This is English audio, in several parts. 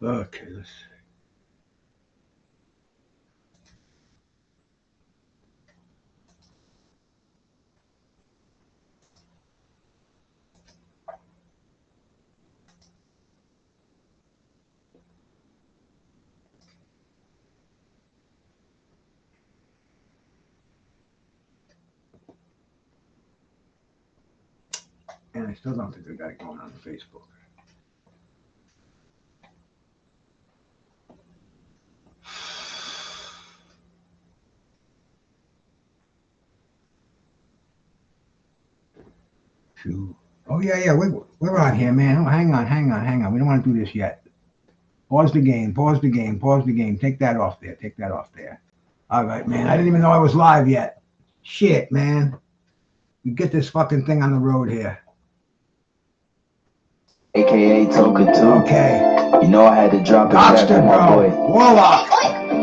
Okay, let's see. And I still don't think I got it going on Facebook. Shoot. Oh yeah. We're on here, man. Oh, hang on. We don't want to do this yet. Pause the game. Pause the game. Pause the game. Take that off there. Take that off there. All right, man. I didn't even know I was live yet. Shit, man. We get this fucking thing on the road here. AKA Token 2. Okay. You know I had to drop a Doxter, track on my bro. boy. Warlock.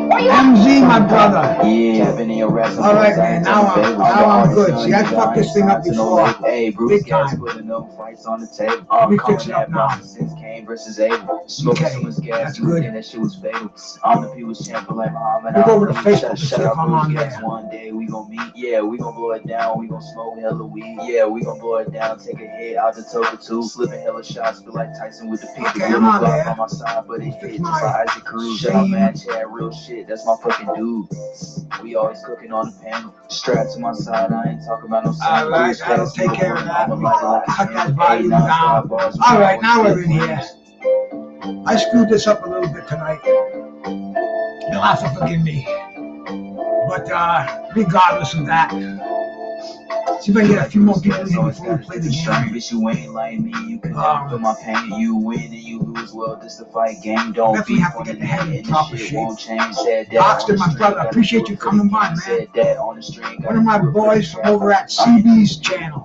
MZ, my brother. Yeah, been in your rap. All right, man. Now I'm good. See, I fucked this thing up before. Hey, Big time. putting up fights on the table. Let me fix it up now. Since Kane versus Abel. Smoking Okay, so much gas, that's good. and that shit was fatal. I'm the people's champion like Muhammad. We'll go over to Facebook to see Shut if up, I'm on Bruce Gas. there. One day we gon' meet. Yeah, we gon' blow it down. We gon' smoke hella weed. Yeah, we gon' blow it down. Take a hit out the Token 2. Slipping hella shots, feel like Tyson with the pick. Okay, I'm on there. On my side, but it hit just my like Isaac Cruz. Shut up, man. Chat real shit. That's my fucking dude. We always cooking on the panel. Strapped to my side, I ain't talking about no All right, that'll take care of that. Cut that volume down. All right, now we're in here. I screwed this up a little bit tonight. You'll have to forgive me. But regardless of that, see if I can get a few more people in here before we play the game. Bitch, you ain't like me. You can never feel my pain. You win and you lose. Well, this the fight game. Don't definitely be have to get the head in proper shape. Won't change. Doxter, my brother, appreciate you coming by, man. One of my boys from over at CB's channel,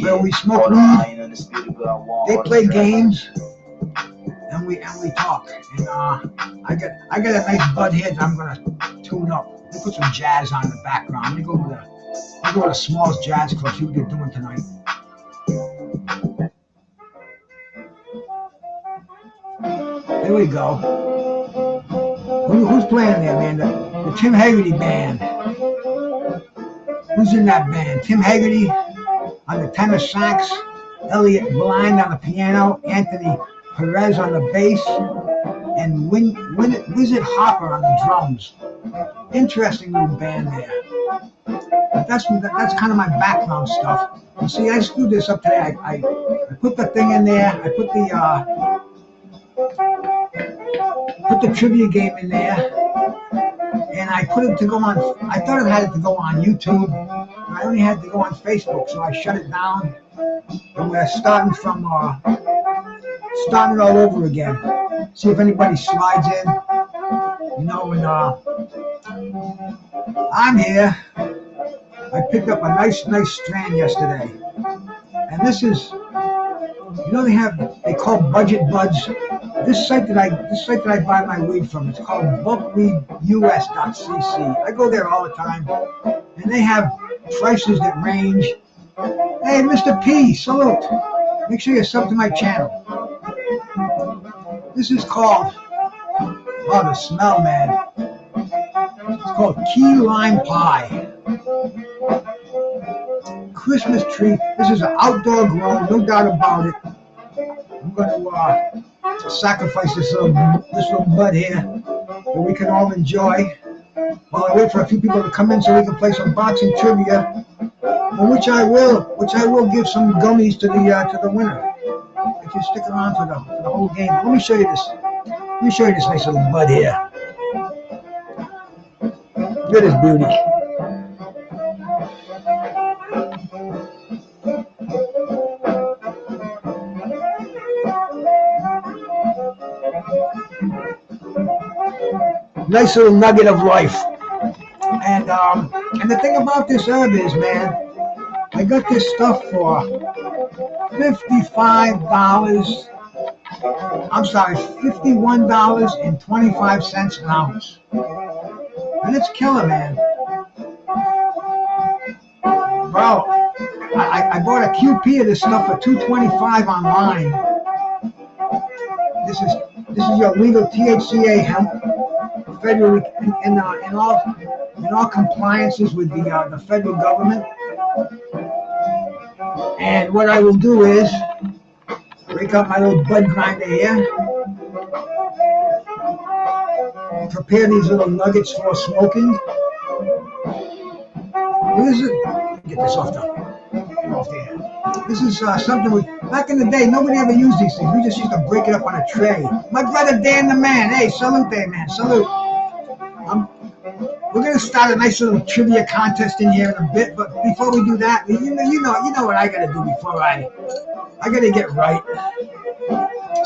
where we smoke weed. They play games, and we talk. And I got a nice bud here that I'm gonna tune up. Let me put some jazz on in the background. Let me go to Smalls Jazz Club, see what they're doing tonight. There we go. Who's playing there, man? The Tim Haggerty band. Who's in that band? Tim Haggerty on the tenor sax, Elliot Blind on the piano, Anthony Perez on the bass, and Wizard Hopper on the drums. Interesting little band there. That's kind of my background stuff. You see, I screwed this up today. I put the thing in there. I put the trivia game in there, and I put it to go on. I thought it had to go on YouTube, and I only had to go on Facebook, so I shut it down. And we're starting all over again. See if anybody slides in, you know. And I'm here. I picked up a nice strand yesterday, and this is, you know, they call Budget Buds. This site that I buy my weed from, it's called bulkweedus.cc. I go there all the time, and they have prices that range. Hey, Mr. P, salute. Make sure you sub to my channel. This is called, oh, the smell, man. It's called Key Lime Pie. Christmas tree. This is an outdoor grow, no doubt about it. I'm going to sacrifice this little bud here that we can all enjoy while I wait for a few people to come in so we can play some boxing trivia, which I will give some gummies to the winner if you stick around for the whole game. Let me show you this. Let me show you this nice little bud here. Look at this beauty. Nice little nugget of life. And the thing about this herb is, man, I got this stuff for $55. I'm sorry, $51.25 an ounce. And it's killer, man. Bro, I bought a QP of this stuff for $2.25 online. This is your legal THCA hemp, federally in all compliances with the federal government. And what I will do is break up my little bud grinder here, prepare these little nuggets for smoking. This is, get this off there. This is something back in the day, nobody ever used these things. We just used to break it up on a tray. My brother Dan the Man, hey, salute there, man, salute. We're gonna start a nice little trivia contest in here in a bit, but before we do that, you know what I gotta do before I gotta get right.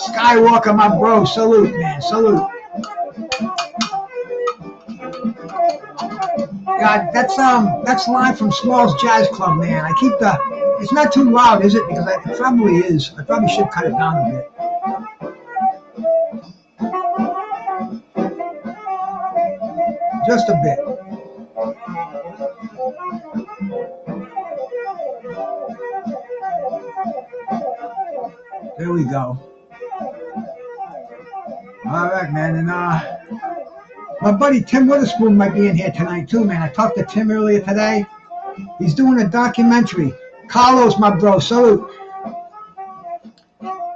Skywalker, my bro, salute, man, salute. Yeah, that's live from Smalls Jazz Club, man. I keep it's not too loud, is it? Because it probably is. I probably should cut it down a bit. Just a bit. There we go. All right, man, and my buddy Tim Witherspoon might be in here tonight too, man. I talked to Tim earlier today. He's doing a documentary. Carlos, my bro, salute.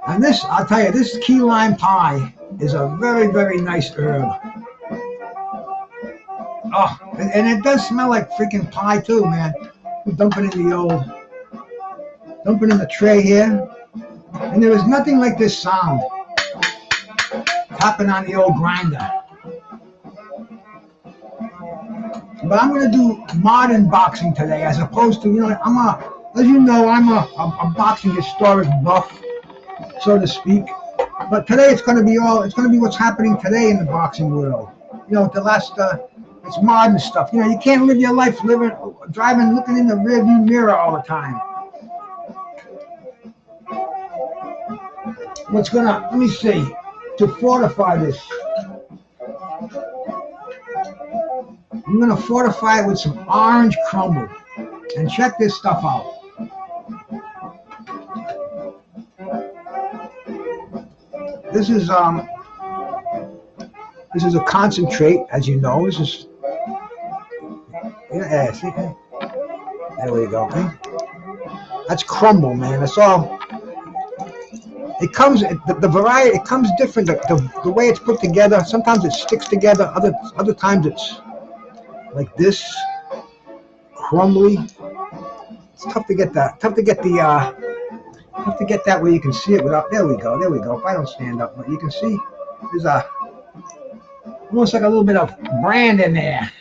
And this, I'll tell you, this key lime pie is a very, very nice herb. Oh, and it does smell like freaking pie too, man. Dump it in the tray here. And there is nothing like this sound. Tapping on the old grinder. But I'm going to do modern boxing today, as opposed to, as you know, I'm a boxing historic buff, so to speak. But today it's going to be what's happening today in the boxing world. It's modern stuff. You can't live your life driving, looking in the rearview mirror all the time. Let me see, to fortify this. I'm going to fortify it with some orange crumble. And check this stuff out. This is a concentrate, as you know. This is, see, there we go. That's crumble, man. That's all. It comes, the variety, it comes different. The way it's put together, sometimes it sticks together. Other times it's like this, crumbly. It's tough to get that. Tough to get that where you can see it without. There we go. If I don't stand up, but you can see there's almost like a little bit of brand in there.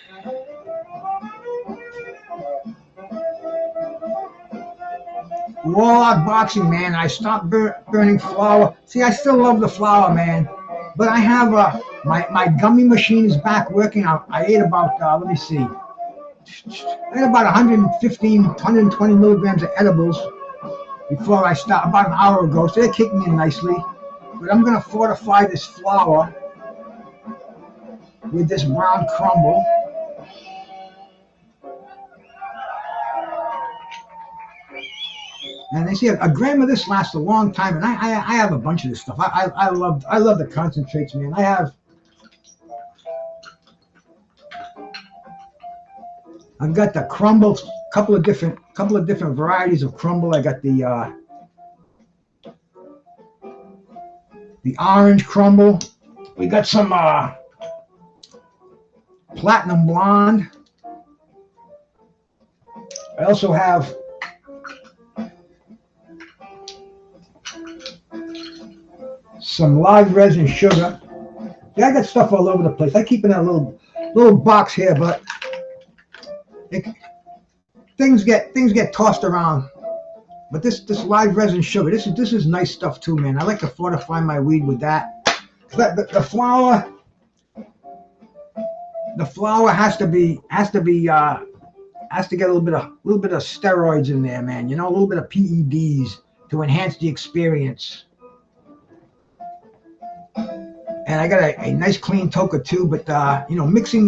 Warlock Boxing, man. I stopped burning flour. See, I still love the flour, man. But I have my gummy machine is back working. I ate about let me see. I had about 120 milligrams of edibles before I stopped about an hour ago. So they're kicking in nicely. But I'm gonna fortify this flour with this brown crumble. And they say a gram of this lasts a long time, and I have a bunch of this stuff. I love the concentrates, man. I've got the crumble, couple of different varieties of crumble. I got the orange crumble. We got some platinum blonde. I also have some live resin sugar. Yeah, I got stuff all over the place. I keep in a little box here, but things get tossed around. But this live resin sugar, this is nice stuff too, man. I like to fortify my weed with that. The flour has to get a little bit of steroids in there, man. A little bit of PEDs to enhance the experience. And I got a nice clean toker too, but mixing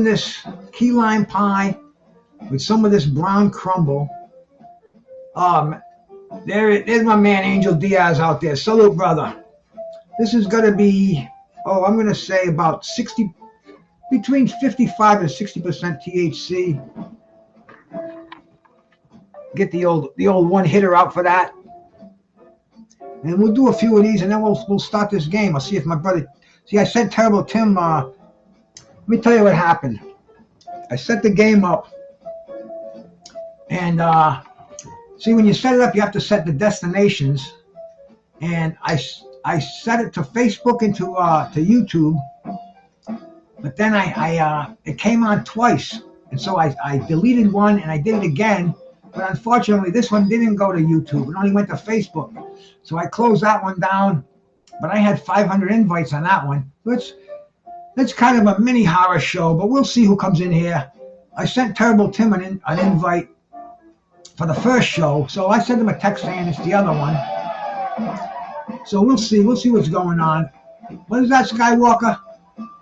this key lime pie with some of this brown crumble. There's my man Angel Diaz out there. Salute, brother. This is going to be, I'm going to say about 60, between 55 and 60% THC. Get the old one hitter out for that. And we'll do a few of these, and then we'll start this game. I'll see if my brother. See, I sent Terrible Tim. Let me tell you what happened. I set the game up, and see, when you set it up, you have to set the destinations. And I set it to Facebook and to YouTube, but then it came on twice, and so I deleted one and I did it again. But unfortunately, this one didn't go to YouTube. It only went to Facebook. So I closed that one down. But I had 500 invites on that one. That's kind of a mini horror show, but we'll see who comes in here. I sent Terrible Tim an invite for the first show. So I sent him a text saying it's the other one. So we'll see. We'll see what's going on. What is that, Skywalker?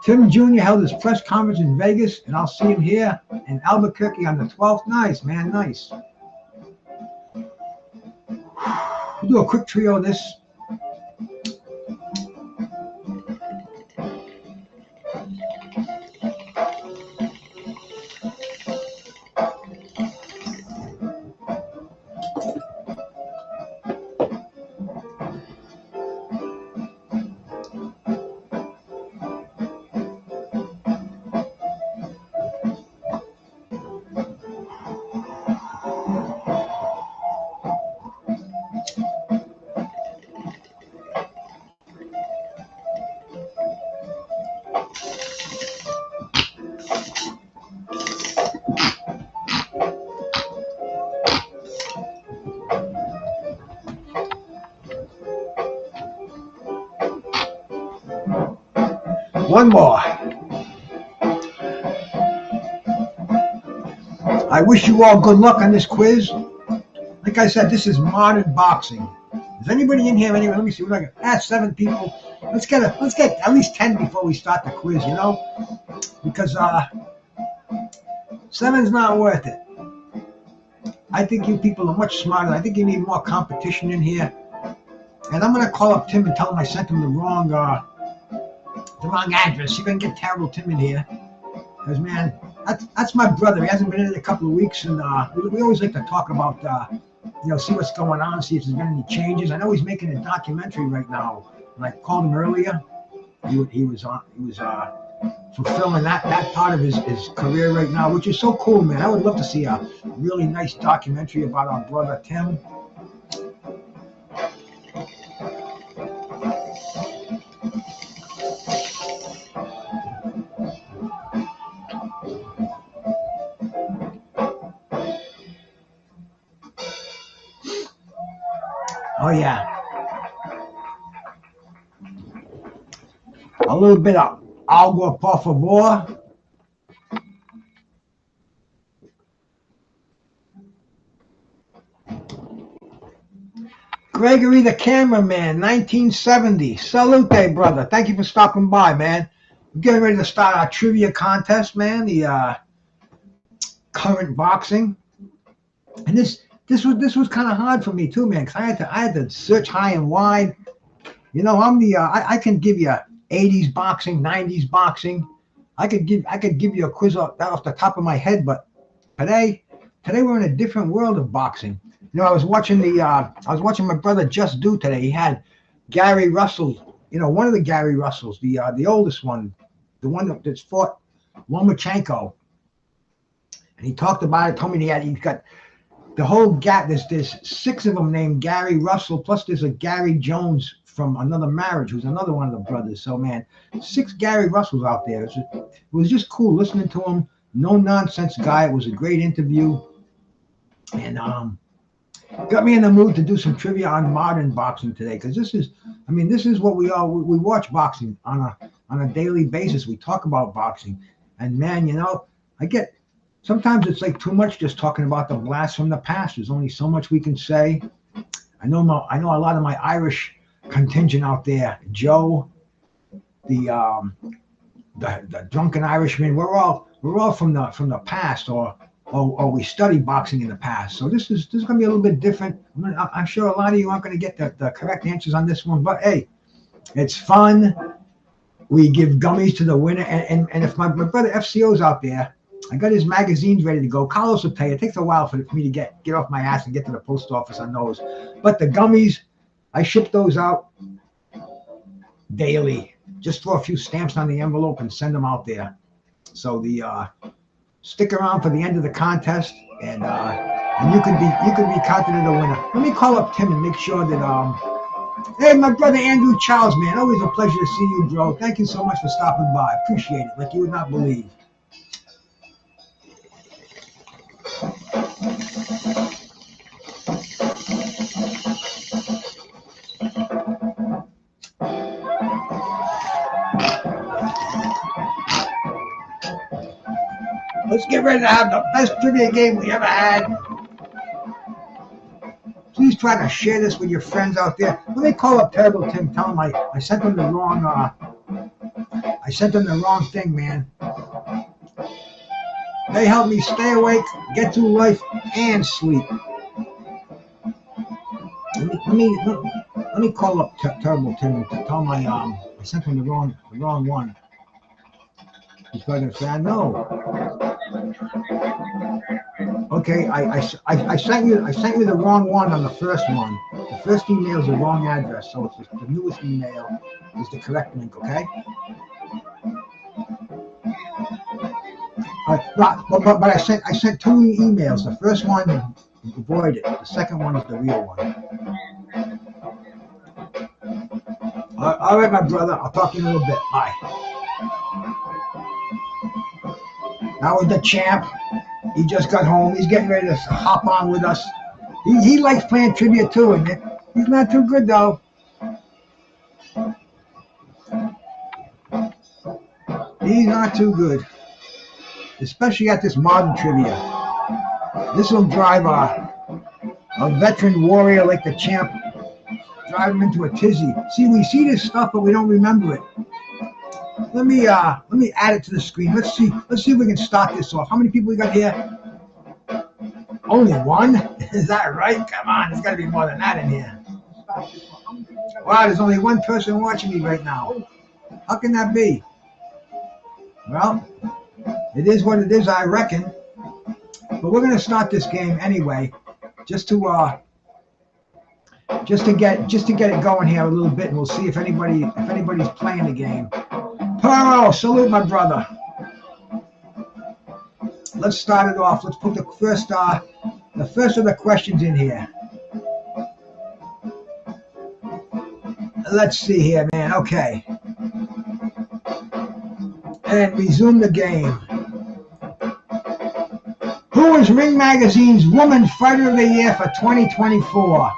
Tim Jr. held his press conference in Vegas, and I'll see him here in Albuquerque on the 12th. Nice, man. Nice. We'll do a quick trio of this. One more. I wish you all good luck on this quiz. Like I said, this is modern boxing. Is anybody in here anyway? Let me see what I got. 7 people. Let's get at least 10 before we start the quiz, you know? Because 7's not worth it. I think you people are much smarter. I think you need more competition in here. And I'm gonna call up Tim and tell him I sent him the wrong address. See if I can get Terrible Tim in here. Because, man, that's my brother. He hasn't been in a couple of weeks, and we always like to talk about, see what's going on, see if there's been any changes. I know he's making a documentary right now. When I called him earlier, he was fulfilling that part of his career right now, which is so cool, man. I would love to see a really nice documentary about our brother Tim. Oh, yeah. A little bit of agua, por favor. Gregory the Cameraman, 1970. Salute, brother. Thank you for stopping by, man. We're getting ready to start our trivia contest, man. The current boxing. And this was kind of hard for me too, man, because I had to search high and wide. You know, I'm the I can give you 80s boxing, 90s boxing. I could give you a quiz off the top of my head, but today we're in a different world of boxing. You know, I was watching my brother Just Do today. He had Gary Russell, you know, one of the Gary Russells, the oldest one, the one that's fought Lomachenko. And he talked about it, told me he's got the whole gap. There's 6 of them named Gary Russell, plus there's a Gary Jones from another marriage, who's another one of the brothers. So, man, 6 Gary Russells out there. It was just cool listening to him. No nonsense guy. It was a great interview. And got me in the mood to do some trivia on modern boxing today, because this is what we are. We watch boxing on a daily basis. We talk about boxing. And, man, you know, sometimes it's like too much just talking about the blast from the past. There's only so much we can say. I know a lot of my Irish contingent out there, Joe, the drunken Irishman. We're all from the past, or we study boxing in the past. So this is going to be a little bit different. I'm sure a lot of you aren't going to get the correct answers on this one, but hey, It's fun. We give gummies to the winner. And if my brother FCO's out there, I got his magazines ready to go. Carlos will tell you, it takes a while for me to get off my ass and get to the post office on those. But the gummies, I ship those out daily. Just throw a few stamps on the envelope and send them out there. So stick around for the end of the contest, and you can be counted as a winner. Let me call up Tim and make sure that hey, my brother Andrew Charles, man, always a pleasure to see you, bro. Thank you so much for stopping by. Appreciate it, like you would not believe. Let's get ready to have the best trivia game we ever had. Please try to share this with your friends out there. Let me call up Terrible Tim. Tell him I sent him the wrong. I sent him the wrong thing, man. They help me stay awake, get through life, and sleep. Let me call up Terrible Tim and tell him I sent him the wrong one. He's going to say, I know. Okay, I sent you the wrong one on the first one. The first email is the wrong address, so it's the newest email is the correct link. Okay. But I sent two emails. The first one, avoid it. The second one is the real one. All right, my brother. I'll talk to you in a little bit. Bye. Now with the champ. He just got home. He's getting ready to hop on with us. He likes playing trivia too, and he's not too good though. He's not too good, especially at this modern trivia. This will drive a veteran warrior like the champ, drive him into a tizzy. See, we see this stuff, but we don't remember it. Let me add it to the screen. Let's see if we can start this off. How many people we got here? Only one? Is that right? Come on, there's got to be more than that in here. Wow, there's only one person watching me right now. How can that be? Well, it is what it is, I reckon. But we're gonna start this game anyway, just to get it going here a little bit, and we'll see if anybody's playing the game. Pearl, salute my brother. Let's start it off. Let's put the first of the questions in here. Let's see here, man. Okay. And resume the game. Who is Ring Magazine's Woman Fighter of the Year for 2024?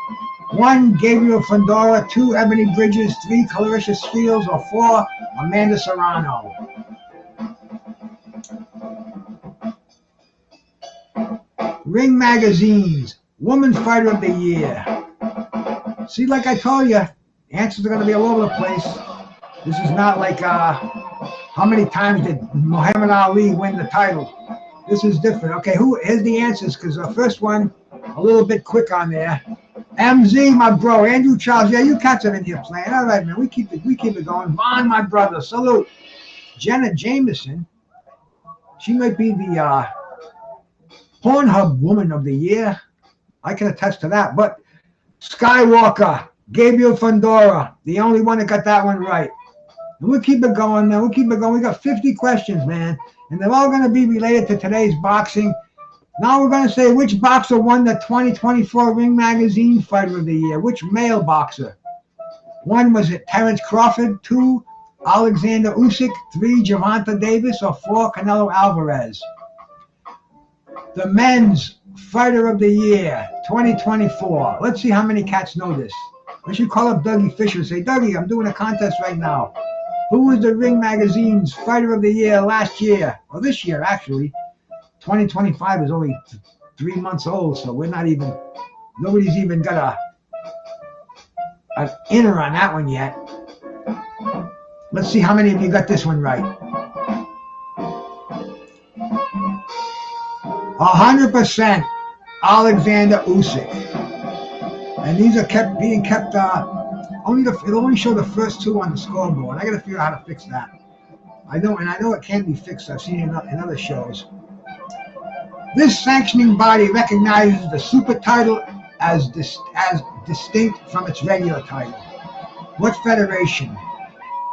1. Gabriel Fundora, 2. Ebony Bridges, 3. Clarissa Shields, or 4. Amanda Serrano. Ring Magazine's Woman Fighter of the Year. See, like I told you, answers are going to be all over the place. This is not like how many times did Muhammad Ali win the title. This is different. Okay, here's the answers, because the first one, a little bit quick on there. MZ, my bro. Andrew Charles, yeah, you cats are in here playing. All right, man, we keep it going. Vaughn, my brother, salute. Jenna Jameson, she might be the Pornhub Woman of the Year. I can attest to that. But Skywalker, Gabriel Fundora, the only one that got that one right. And we'll keep it going, man. We'll keep it going. We got 50 questions, man. And they're all going to be related to today's boxing. Now we're going to say which boxer won the 2024 Ring Magazine Fighter of the Year. Which male boxer? 1, was it Terrence Crawford? 2, Alexander Usyk? 3, Gervonta Davis? Or 4, Canelo Alvarez? The men's Fighter of the Year 2024. Let's see how many cats know this. I should call up Dougie Fisher and say, Dougie, I'm doing a contest right now. Who was the Ring Magazine's Fighter of the Year last year? Or this year, actually. 2025 is only 3 months old, so nobody's even got an inner on that one yet. Let's see how many of you got this one right. 100% Alexander Usyk. And these are being kept it'll only show the first two on the scoreboard. I got to figure out how to fix that. I know it can be fixed. I've seen it in other shows. This sanctioning body recognizes the super title as distinct from its regular title. What federation?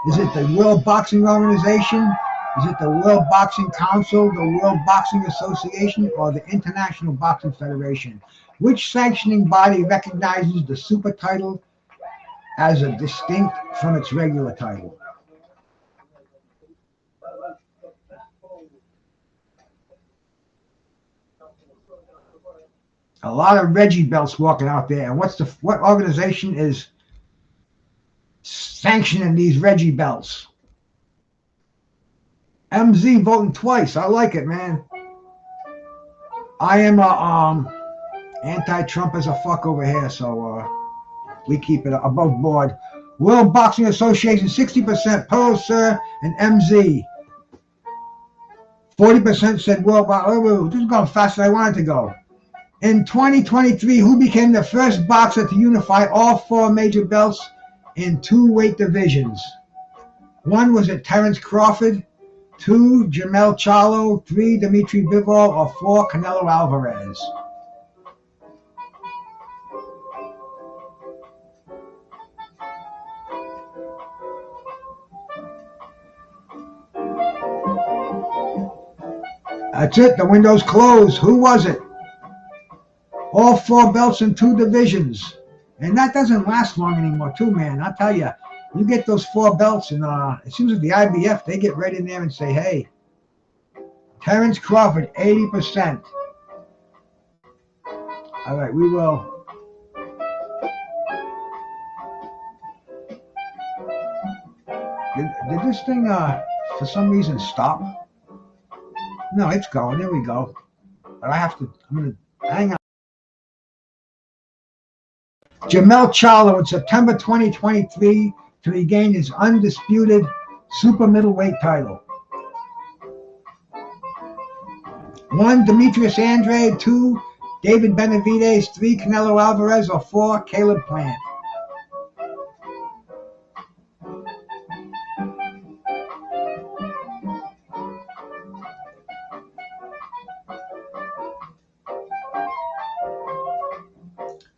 Is it the World Boxing Organization? Is it the World Boxing Council, the World Boxing Association, or the International Boxing Federation? Which sanctioning body recognizes the super title as a distinct from its regular title? A lot of Reggie belts walking out there. And what organization is sanctioning these Reggie belts? MZ voting twice. I like it, man. I am anti-Trump as a fuck over here, so we keep it above board. World Boxing Association, 60% Pearl, Sir, and MZ. 40% said World Boxing. This is going faster than I wanted to go. In 2023, who became the first boxer to unify all four major belts in two weight divisions? One, was it Terence Crawford? 2, Jermell Charlo. 3, Dimitri Bivol. Or 4, Canelo Alvarez? That's it. The window's closed. Who was it? All four belts in two divisions. And that doesn't last long anymore, too, man. I'll tell you. You get those four belts, and it seems like the IBF, they get right in there and say, hey, Terence Crawford, 80%. All right, we will. Did this thing, for some reason, stop? No, it's going. There we go. But I'm going to, hang on. Jermell Charlo in September 2023 to regain his undisputed super middleweight title. 1, Demetrius Andrade. 2, David Benavidez. 3, Canelo Alvarez. Or 4, Caleb Plant.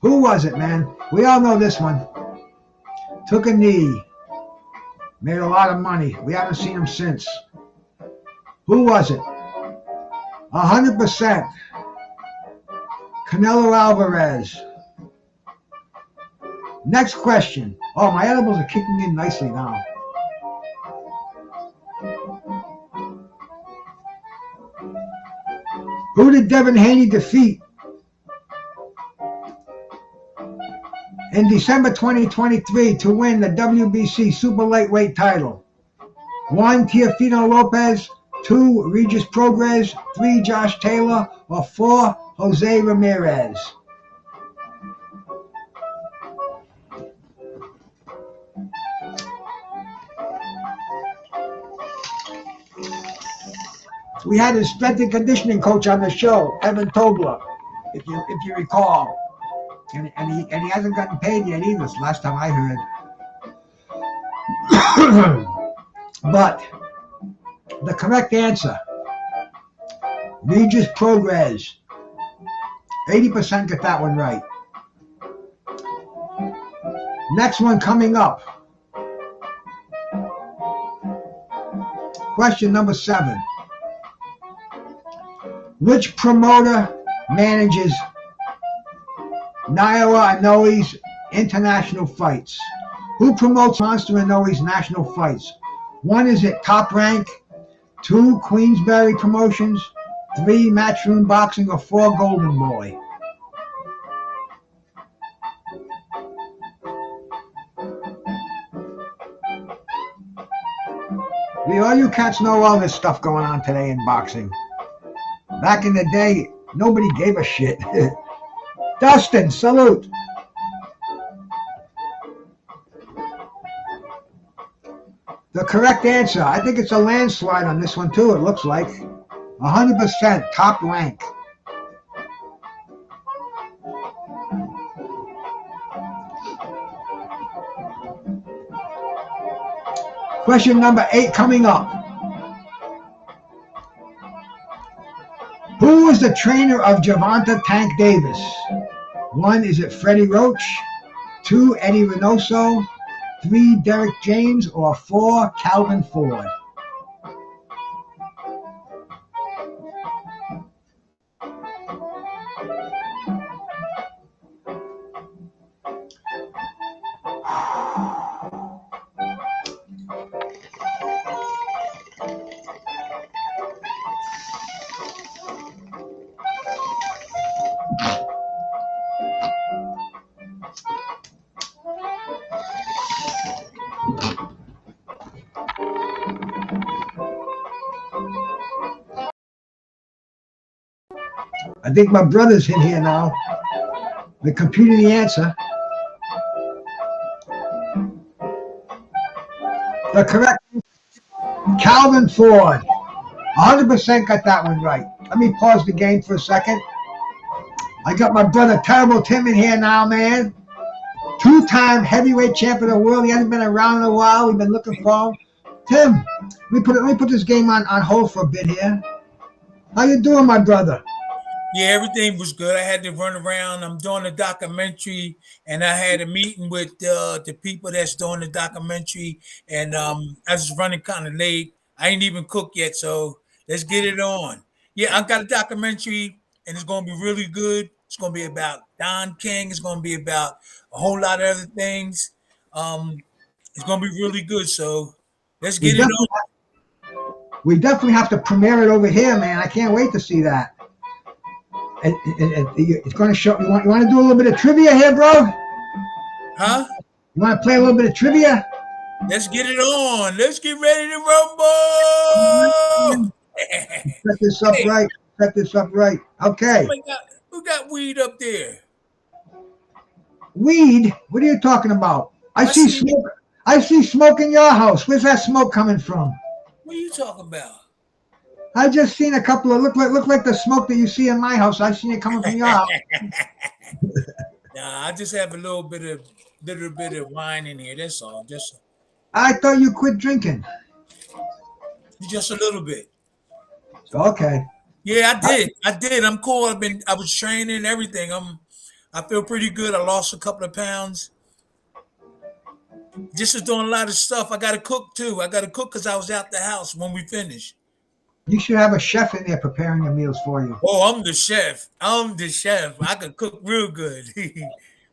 Who was it, man? We all know this one. Took a knee. Made a lot of money. We haven't seen him since. Who was it? 100%. Canelo Alvarez. Next question. Oh, my edibles are kicking in nicely now. Who did Devin Haney defeat in December 2023 to win the WBC super lightweight title? 1, Teofimo Lopez. 2, Regis Prograis. 3, Josh Taylor. Or 4, Jose Ramirez? We had a strength and conditioning coach on the show, Evan Tobler, if you recall. And he hasn't gotten paid yet either, last time I heard. But the correct answer, Regis Prograis. 80% got that one right. Next one coming up. Question number 7. Which promoter manages Naoya Inoue's international fights? Who promotes Monster Inoue's national fights? 1, is it Top Rank? 2, Queensberry Promotions. 3, Matchroom Boxing. Or 4, Golden Boy? All you cats know all this stuff going on today in boxing. Back in the day, nobody gave a shit. Dustin, salute. The correct answer, I think it's a landslide on this one too, it looks like. 100% Top Rank. Question number 8 coming up. Who was the trainer of Gervonta Tank Davis? 1, is it Freddie Roach? 2, Eddie Reynoso? 3, Derek James? Or 4, Calvin Ford? I think my brother's in here now. The computer, the answer. The correct Calvin Ford. 100% got that one right. Let me pause the game for a second. I got my brother Terrible Tim in here now, man. 2-time heavyweight champion of the world. He hasn't been around in a while. We've been looking for him. Tim, let me put this game on hold for a bit here. How you doing, my brother? Yeah, everything was good. I had to run around. I'm doing a documentary, and I had a meeting with the people that's doing the documentary, and I was running kind of late. I ain't even cooked yet, so let's get it on. Yeah, I got a documentary, and it's going to be really good. It's going to be about Don King. It's going to be about a whole lot of other things. It's going to be really good, so let's get it on. We definitely have to premiere it over here, man. I can't wait to see that. And it's going to show. You want to do a little bit of trivia here, bro? Huh? You want to play a little bit of trivia? Let's get it on. Let's get ready to rumble. Set this up right. Set this up right. Okay. Who got weed up there? Weed? What are you talking about? I see smoke. I see smoke in your house. Where's that smoke coming from? What are you talking about? I just seen a couple of look like the smoke that you see in my house. I seen it coming from your house. Nah, I just have a little bit of wine in here. That's all. I thought you quit drinking. Just a little bit. Okay. Yeah, I did. I'm cool. I was training and everything. I feel pretty good. I lost a couple of pounds. Just was doing a lot of stuff. I got to cook too. I got to cook because I was out the house when we finished. You should have a chef in there preparing your meals for you. Oh, I'm the chef. I can cook real good.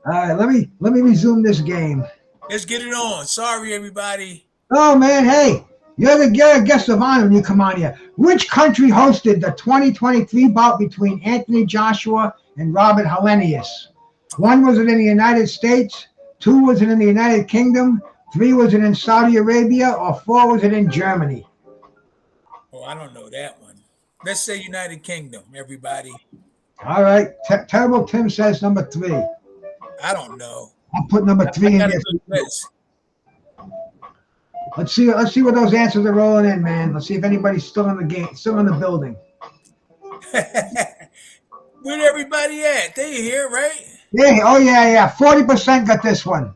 All right, let me resume this game. Let's get it on. Sorry, everybody. Oh man, hey, you're a guest of honor when you come on here. Which country hosted the 2023 bout between Anthony Joshua and Robert Helenius? 1, was it in the United States? 2, was it in the United Kingdom? 3, was it in Saudi Arabia? Or 4, was it in Germany? Oh, I don't know that one. Let's say United Kingdom, everybody. All right. Terrible Tim says number 3. I don't know. I'll put number 3 in there. Let's see what those answers are rolling in, man. Let's see if anybody's still in the game, still in the building. Where'd everybody at? They here, right? Yeah. Oh yeah. 40% got this one.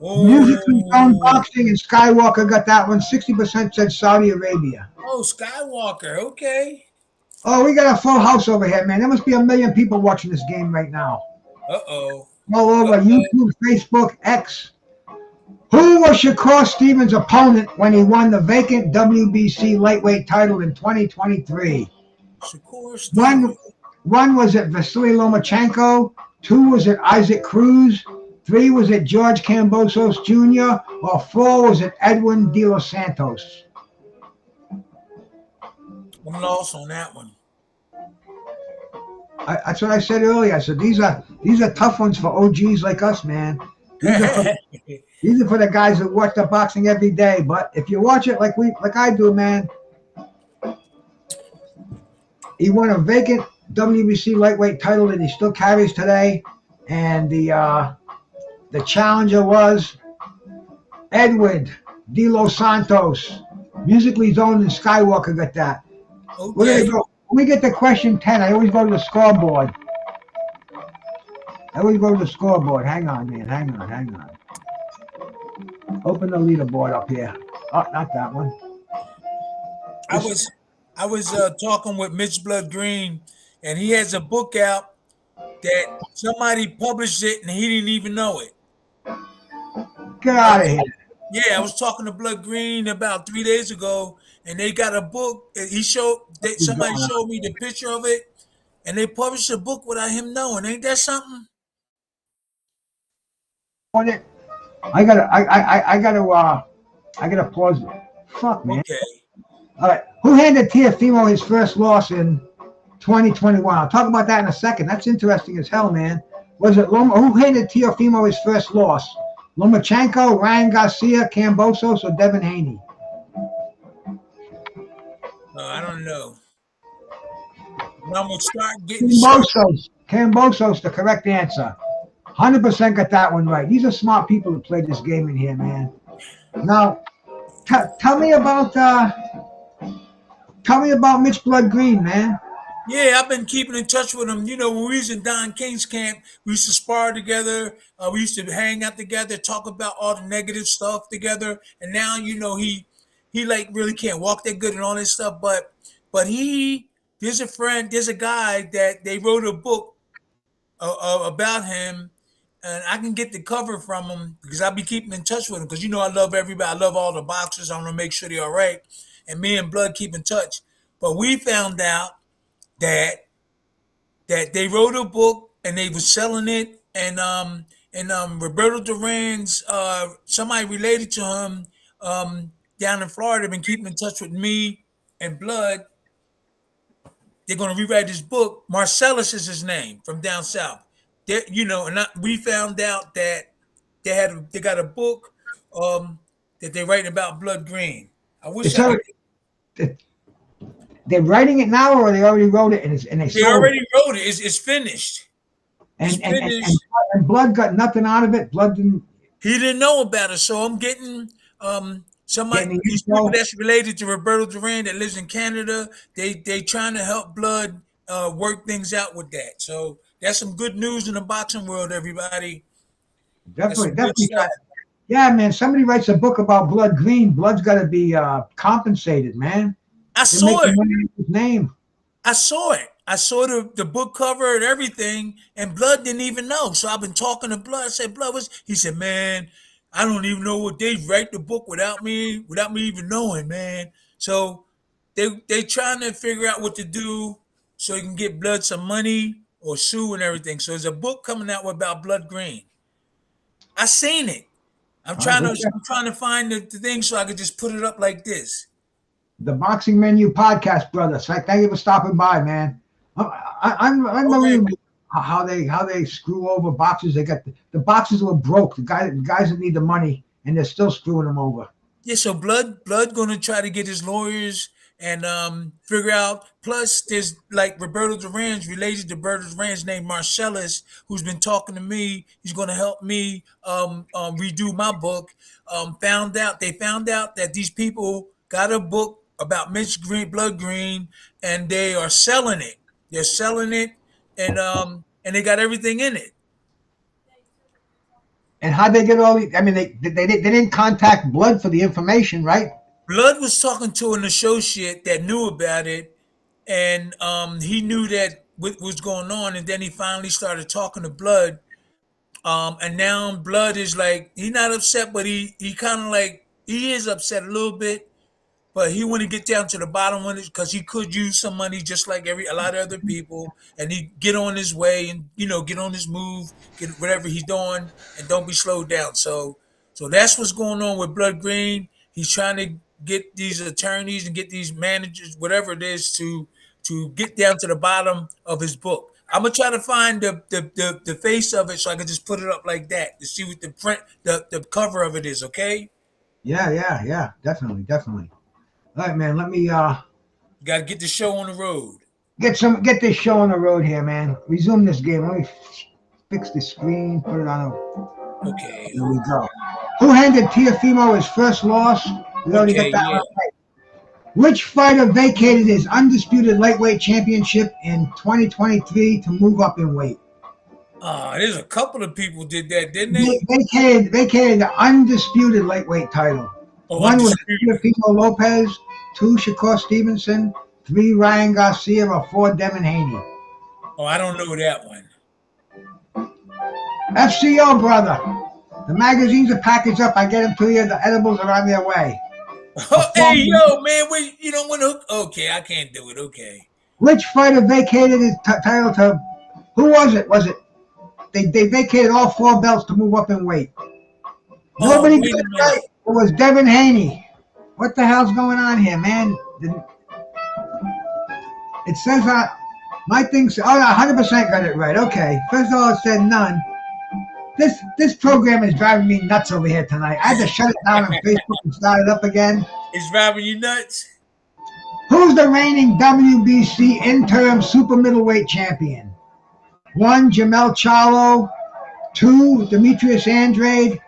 Oh. Musically Zone Boxing and Skywalker got that one. 60% said Saudi Arabia. Oh, Skywalker. Okay. Oh, we got a full house over here, man. There must be 1 million people watching this game right now. Uh-oh. All over YouTube, Facebook, X. Who was Shakur Stevens' opponent when he won the vacant WBC lightweight title in 2023? Shakur Stevens. 1, was it Vasily Lomachenko? 2, was it Isaac Cruz? 3, was it George Kambosos Jr.? Or 4, was it Edwin De Los Santos? I'm lost on that one. That's what I said earlier. I said these are tough ones for OGs like us, man. These are for the guys that watch the boxing every day. But if you watch it like I do, man, he won a vacant WBC lightweight title that he still carries today, and the challenger was Edwin De Los Santos. Musically Zoned and Skywalker got that. Okay. We're gonna go. When we get to question 10, I always go to the scoreboard. Hang on, man. Hang on. Open the leaderboard up here. Oh, not that one. I was talking with Mitch Blood Green, and he has a book out that somebody published it and he didn't even know it. Get I out of was, here. yeah, I was talking to Blood Green about 3 days ago, and they got a book. Somebody showed me the picture of it, and they published a book without him knowing. Ain't that something? I gotta pause it. Fuck, man. Okay. All right. Who handed Teofimo his first loss in 2021? I'll talk about that in a second. That's interesting as hell, man. Was it Loma? Who handed Teofimo his first loss? Lomachenko, Ryan Garcia, Kambosos, or Devin Haney? I don't know. I'm gonna start getting Kambosos, the correct answer. 100% got that one right. These are smart people who play this game in here, man. Now, tell me about Mitch Blood Green, man. Yeah, I've been keeping in touch with him. You know, when we was in Don King's camp, we used to spar together. We used to hang out together, talk about all the negative stuff together. And now, you know, he like really can't walk that good and all this stuff. But there's a guy that they wrote a book about him, and I can get the cover from him because I'll be keeping in touch with him because, you know, I love everybody. I love all the boxers. I want to make sure they're all right. And me and Blood keep in touch. But we found out that they wrote a book and they were selling it, and Roberto Duran's somebody related to him down in Florida been keeping in touch with me and Blood. They're going to rewrite his book. Marcellus is his name, from down south. We found out that they got a book that they're writing about Blood Green. I wish they're writing it now, or they already wrote it they already wrote it. It's finished. And Blood got nothing out of it. Blood didn't. He didn't know about it, so I'm getting these people that's related to Roberto Duran that lives in Canada. They trying to help Blood work things out with that. So that's some good news in the boxing world, everybody. Definitely. Yeah, man. Somebody writes a book about Blood Green. Blood's got to be compensated, man. I saw it. His name. I saw it. I saw the book cover and everything, and Blood didn't even know. So I've been talking to Blood. I said, Blood he said, man, I don't even know what they write the book without me even knowing, man. So they trying to figure out what to do so you can get Blood some money or sue and everything. So there's a book coming out about Blood Green. I seen it. I'm trying to find the thing so I could just put it up like this. The Boxing Menu Podcast, brother. So thank you for stopping by, man. I'm okay. How they screw over boxers. They got the boxers were broke. The guys that need the money, and they're still screwing them over. Yeah, so Blood going to try to get his lawyers and figure out. Plus, there's like Roberto Duran's related to Roberto Duran's named Marcellus, who's been talking to me. He's going to help me redo my book. They found out that these people got a book about Mitch Blood Green, and they are selling it. They're selling it, and they got everything in it. And how'd they get all these? I mean, they didn't contact Blood for the information, right? Blood was talking to an associate that knew about it, and he knew that what was going on, and then he finally started talking to Blood. And now Blood is like, he's not upset, but he kind of like, he is upset a little bit. But he want to get down to the bottom of it because he could use some money just like a lot of other people, and he get on his way and get on his move, get whatever he's doing, and don't be slowed down. So that's what's going on with Blood Green. He's trying to get these attorneys and get these managers, whatever it is, to get down to the bottom of his book. I'm gonna try to find the face of it so I can just put it up like that to see what the cover of it is. Okay? Yeah. Definitely. All right, man. Let me gotta get the show on the road. Get this show on the road here, man. Resume this game. Let me fix the screen. Put it on. Okay. Here we go. Who handed Teofimo his first loss? We already got that one right. Which fighter vacated his undisputed lightweight championship in 2023 to move up in weight? There's a couple of people did that, didn't they? Vacated the undisputed lightweight title. Oh, One was undisputed. Teofimo Lopez, 2 Shakur Stevenson, 3 Ryan Garcia, or 4 Devin Haney. Oh, I don't know that one. FCO, brother. The magazines are packaged up. I get them to you. The edibles are on their way. Hey, yo, man, wait, you don't want to. Okay, I can't do it. Okay. Which fighter vacated his title to? Who was it? Was it? They vacated all 4 belts to move up in weight. Nobody wait got a it minute. right. It was Devin Haney. What the hell's going on here, man? It says my thing says, oh, 100% got it right. Okay. First of all, it said none. This program is driving me nuts over here tonight. I had to shut it down on Facebook and start it up again. It's driving you nuts? Who's the reigning WBC interim super middleweight champion? 1, Jamel Charlo. 2, Demetrius Andrade.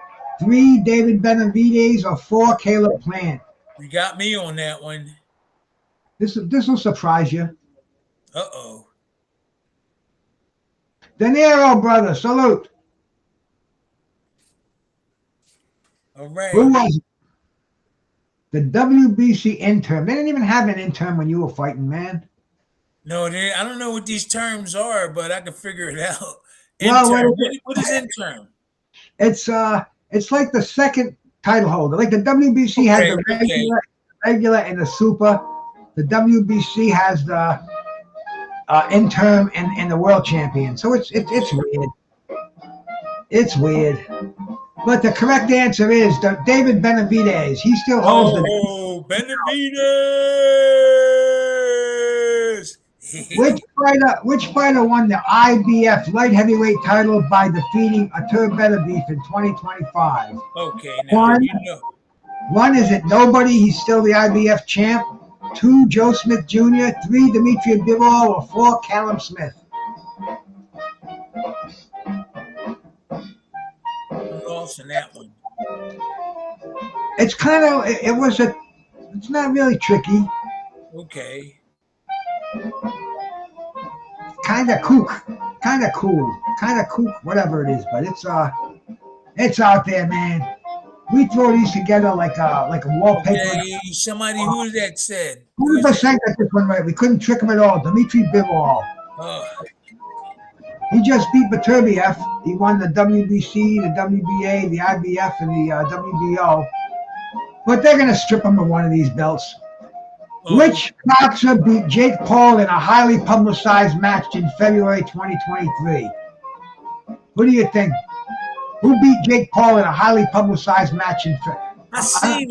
3, David Benavidez. Or 4, Caleb Plant. You got me on that one. This will surprise you. Uh-oh. De Niro, brother. Salute. All right. Who was it? The WBC interim. They didn't even have an interim when you were fighting, man. No, I don't know what these terms are, but I can figure it out. Well, Intern. What is intern? It's like the second title holder. Like the WBC has the regular and the super. The WBC has the interim and the world champion. So it's weird. It's weird. But the correct answer is David Benavidez. He still holds the. Oh, Benavidez! Which fighter won the IBF light heavyweight title by defeating Artur Beterbiev in 2025? Okay, now One, is it nobody? He's still the IBF champ. 2, Joe Smith Jr. 3, Dimitri Bivol. Or 4, Callum Smith. Lost in that one. It's kind of it's not really tricky. Okay. Kind of cool, whatever it is. But it's out there, man. We throw these together like a wallpaper. Okay, somebody who is that said? 100% got this one right. We couldn't trick him at all. Dimitri Bivol. He just beat Beterbiev. He won the WBC, the WBA, the IBF, and the WBO. But they're going to strip him of one of these belts. Which boxer beat Jake Paul in a highly publicized match in February 2023? Who do you think? Who beat Jake Paul in a highly publicized match in February? I seen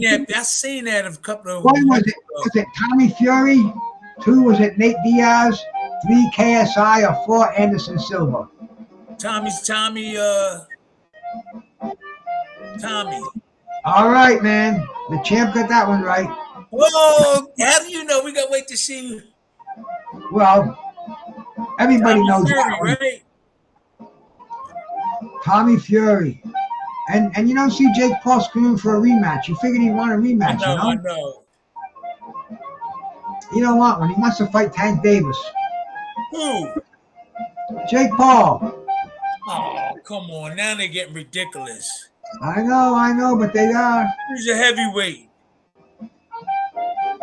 that a couple of. One was it Tommy Fury? 2, was it Nate Diaz? 3, KSI. Or 4, Anderson Silva? Tommy. All right, man. The champ got that one right. Whoa! How do you know? We gotta wait to see. Well, everybody knows Fury, that one. right? Tommy Fury. And you don't see Jake Paul screaming for a rematch. You figured he'd want a rematch, I know. He don't want one. He wants to fight Tank Davis. Who? Jake Paul. Oh, come on. Now they're getting ridiculous. I know, but they are. He's a heavyweight.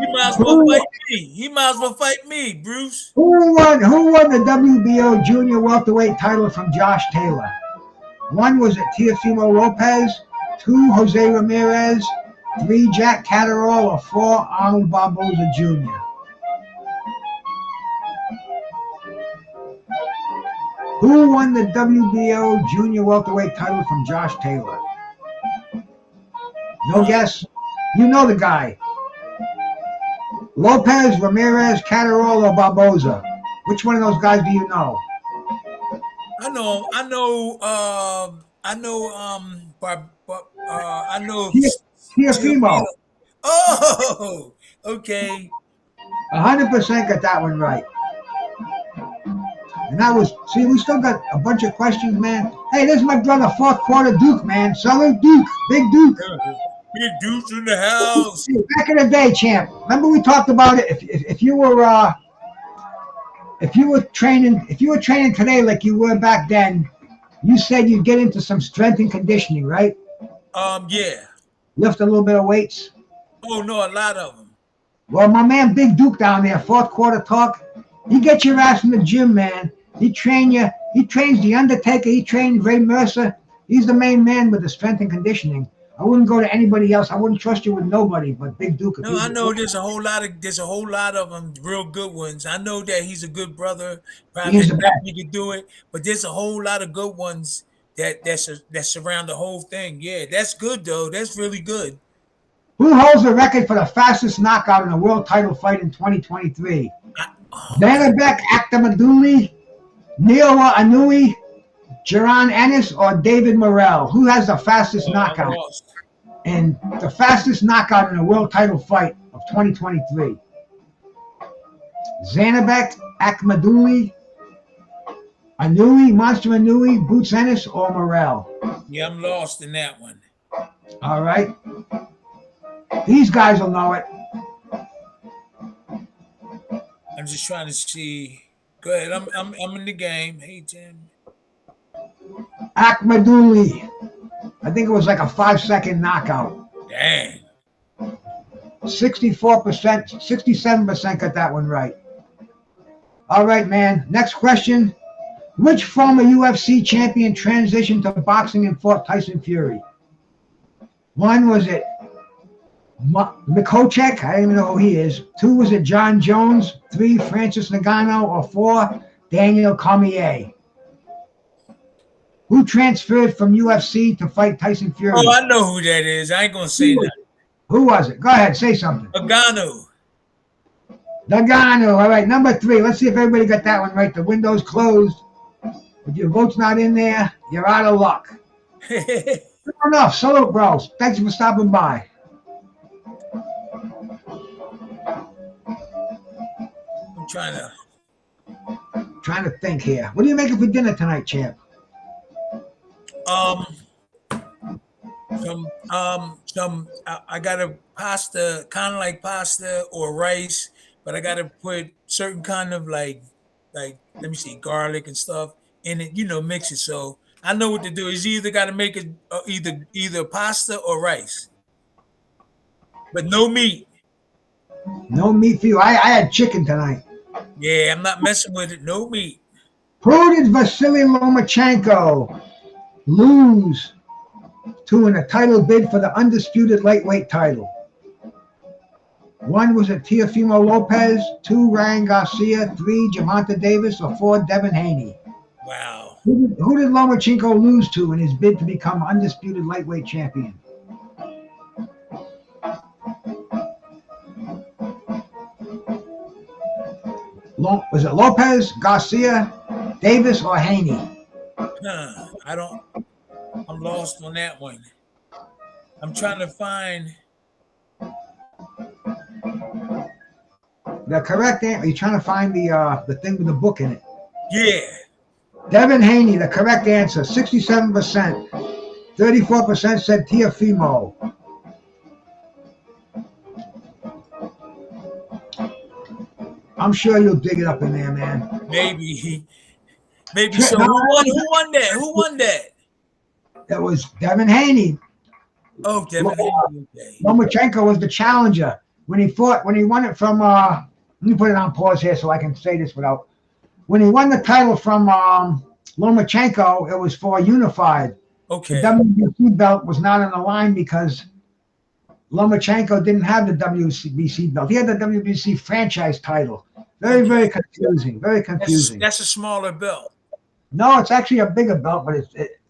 He might as well fight me. He might as well fight me, Bruce. Who won the WBO junior welterweight title from Josh Taylor? 1, was it Teofimo Lopez? 2, Jose Ramirez. 3, Jack Catterall. Or 4, Arnold Barboza Jr. Who won the WBO junior welterweight title from Josh Taylor? No guess? You know the guy. Lopez, Ramirez, Catterall, or Barboza? Which one of those guys do you know? I know. Teofimo. Oh, okay. 100% got that one right. And that was, see, we still got a bunch of questions, man. Hey, this is my brother, fourth quarter Duke, man. Salute Duke, Big Duke. Big Duke's in the house. Back in the day, champ. Remember we talked about it. If you were training today like you were back then, you said you'd get into some strength and conditioning, right? Yeah. Lift a little bit of weights. Oh no, a lot of them. Well, my man Big Duke down there, fourth quarter talk, he gets your ass in the gym, man. He train you. He trains The Undertaker. He trained Ray Mercer. He's the main man with the strength and conditioning. I wouldn't go to anybody else. I wouldn't trust you with nobody but Big Duke. No, I know there's a whole lot of them, real good ones. I know that he's a good brother. Probably he could do it, but there's a whole lot of good ones that surround the whole thing. Yeah, that's good though. That's really good. Who holds the record for the fastest knockout in a world title fight in 2023? Zanabek Akhmaduli, Neil Anui, Jaron Ennis, or David Morrell? Who has the fastest knockout? And the fastest knockout in a world title fight of 2023. Zanabek Akhmaduli, Anui, Monster Anui, Boots Ennis, or Morrell? Yeah, I'm lost in that one. All right. These guys will know it. I'm just trying to see. Go ahead. I'm in the game. Hey, Tim. Akhmaduli. I think it was like a 5-second knockout. Dang. 64%, 67% got that one right. All right, man. Next question. Which former UFC champion transitioned to boxing and fought Tyson Fury? One, was it Mikhocek? I don't even know who he is. 2, was it John Jones? 3, Francis Ngannou? Or 4, Daniel Cormier? Who transferred from UFC to fight Tyson Fury? Oh, I know who that is. I ain't going to say that. Who was it? Go ahead, say something. Ngannou. All right, number 3. Let's see if everybody got that one right. The window's closed. If your vote's not in there, you're out of luck. Fair enough. Salute, bros. Thanks for stopping by. I'm trying to think here. What are you making for dinner tonight, champ? I got a pasta, kind of like pasta or rice, but I got to put certain kind of like let me see, garlic and stuff in it, mix it. So I know what to do. Is either got to make it either pasta or rice, but no meat. No meat for you. I had chicken tonight. Yeah, I'm not messing with it. No meat. Who did Vasily Lomachenko lose to in a title bid for the undisputed lightweight title? 1, was it Teofimo Lopez? 2, Ryan Garcia? 3, Gervonta Davis? Or 4, Devin Haney? Wow. Who did Lomachenko lose to in his bid to become undisputed lightweight champion? Was it Lopez, Garcia, Davis, or Haney? I'm lost on that one. I'm trying to find the correct answer. Are you trying to find the thing with the book in it? Yeah. Devin Haney, the correct answer. 67%. 34% said Teofimo. I'm sure you'll dig it up in there, man. Maybe so. Who won that? Who won that? That was Devin Haney. Oh, Devin Haney. Okay. Lomachenko was the challenger when he won it from. Let me put it on pause here so I can say this without. When he won the title from Lomachenko, it was for unified. Okay. The WBC belt was not on the line because Lomachenko didn't have the WBC belt. He had the WBC franchise title. Very, very confusing. Very confusing. That's a smaller belt. No, it's actually a bigger belt, but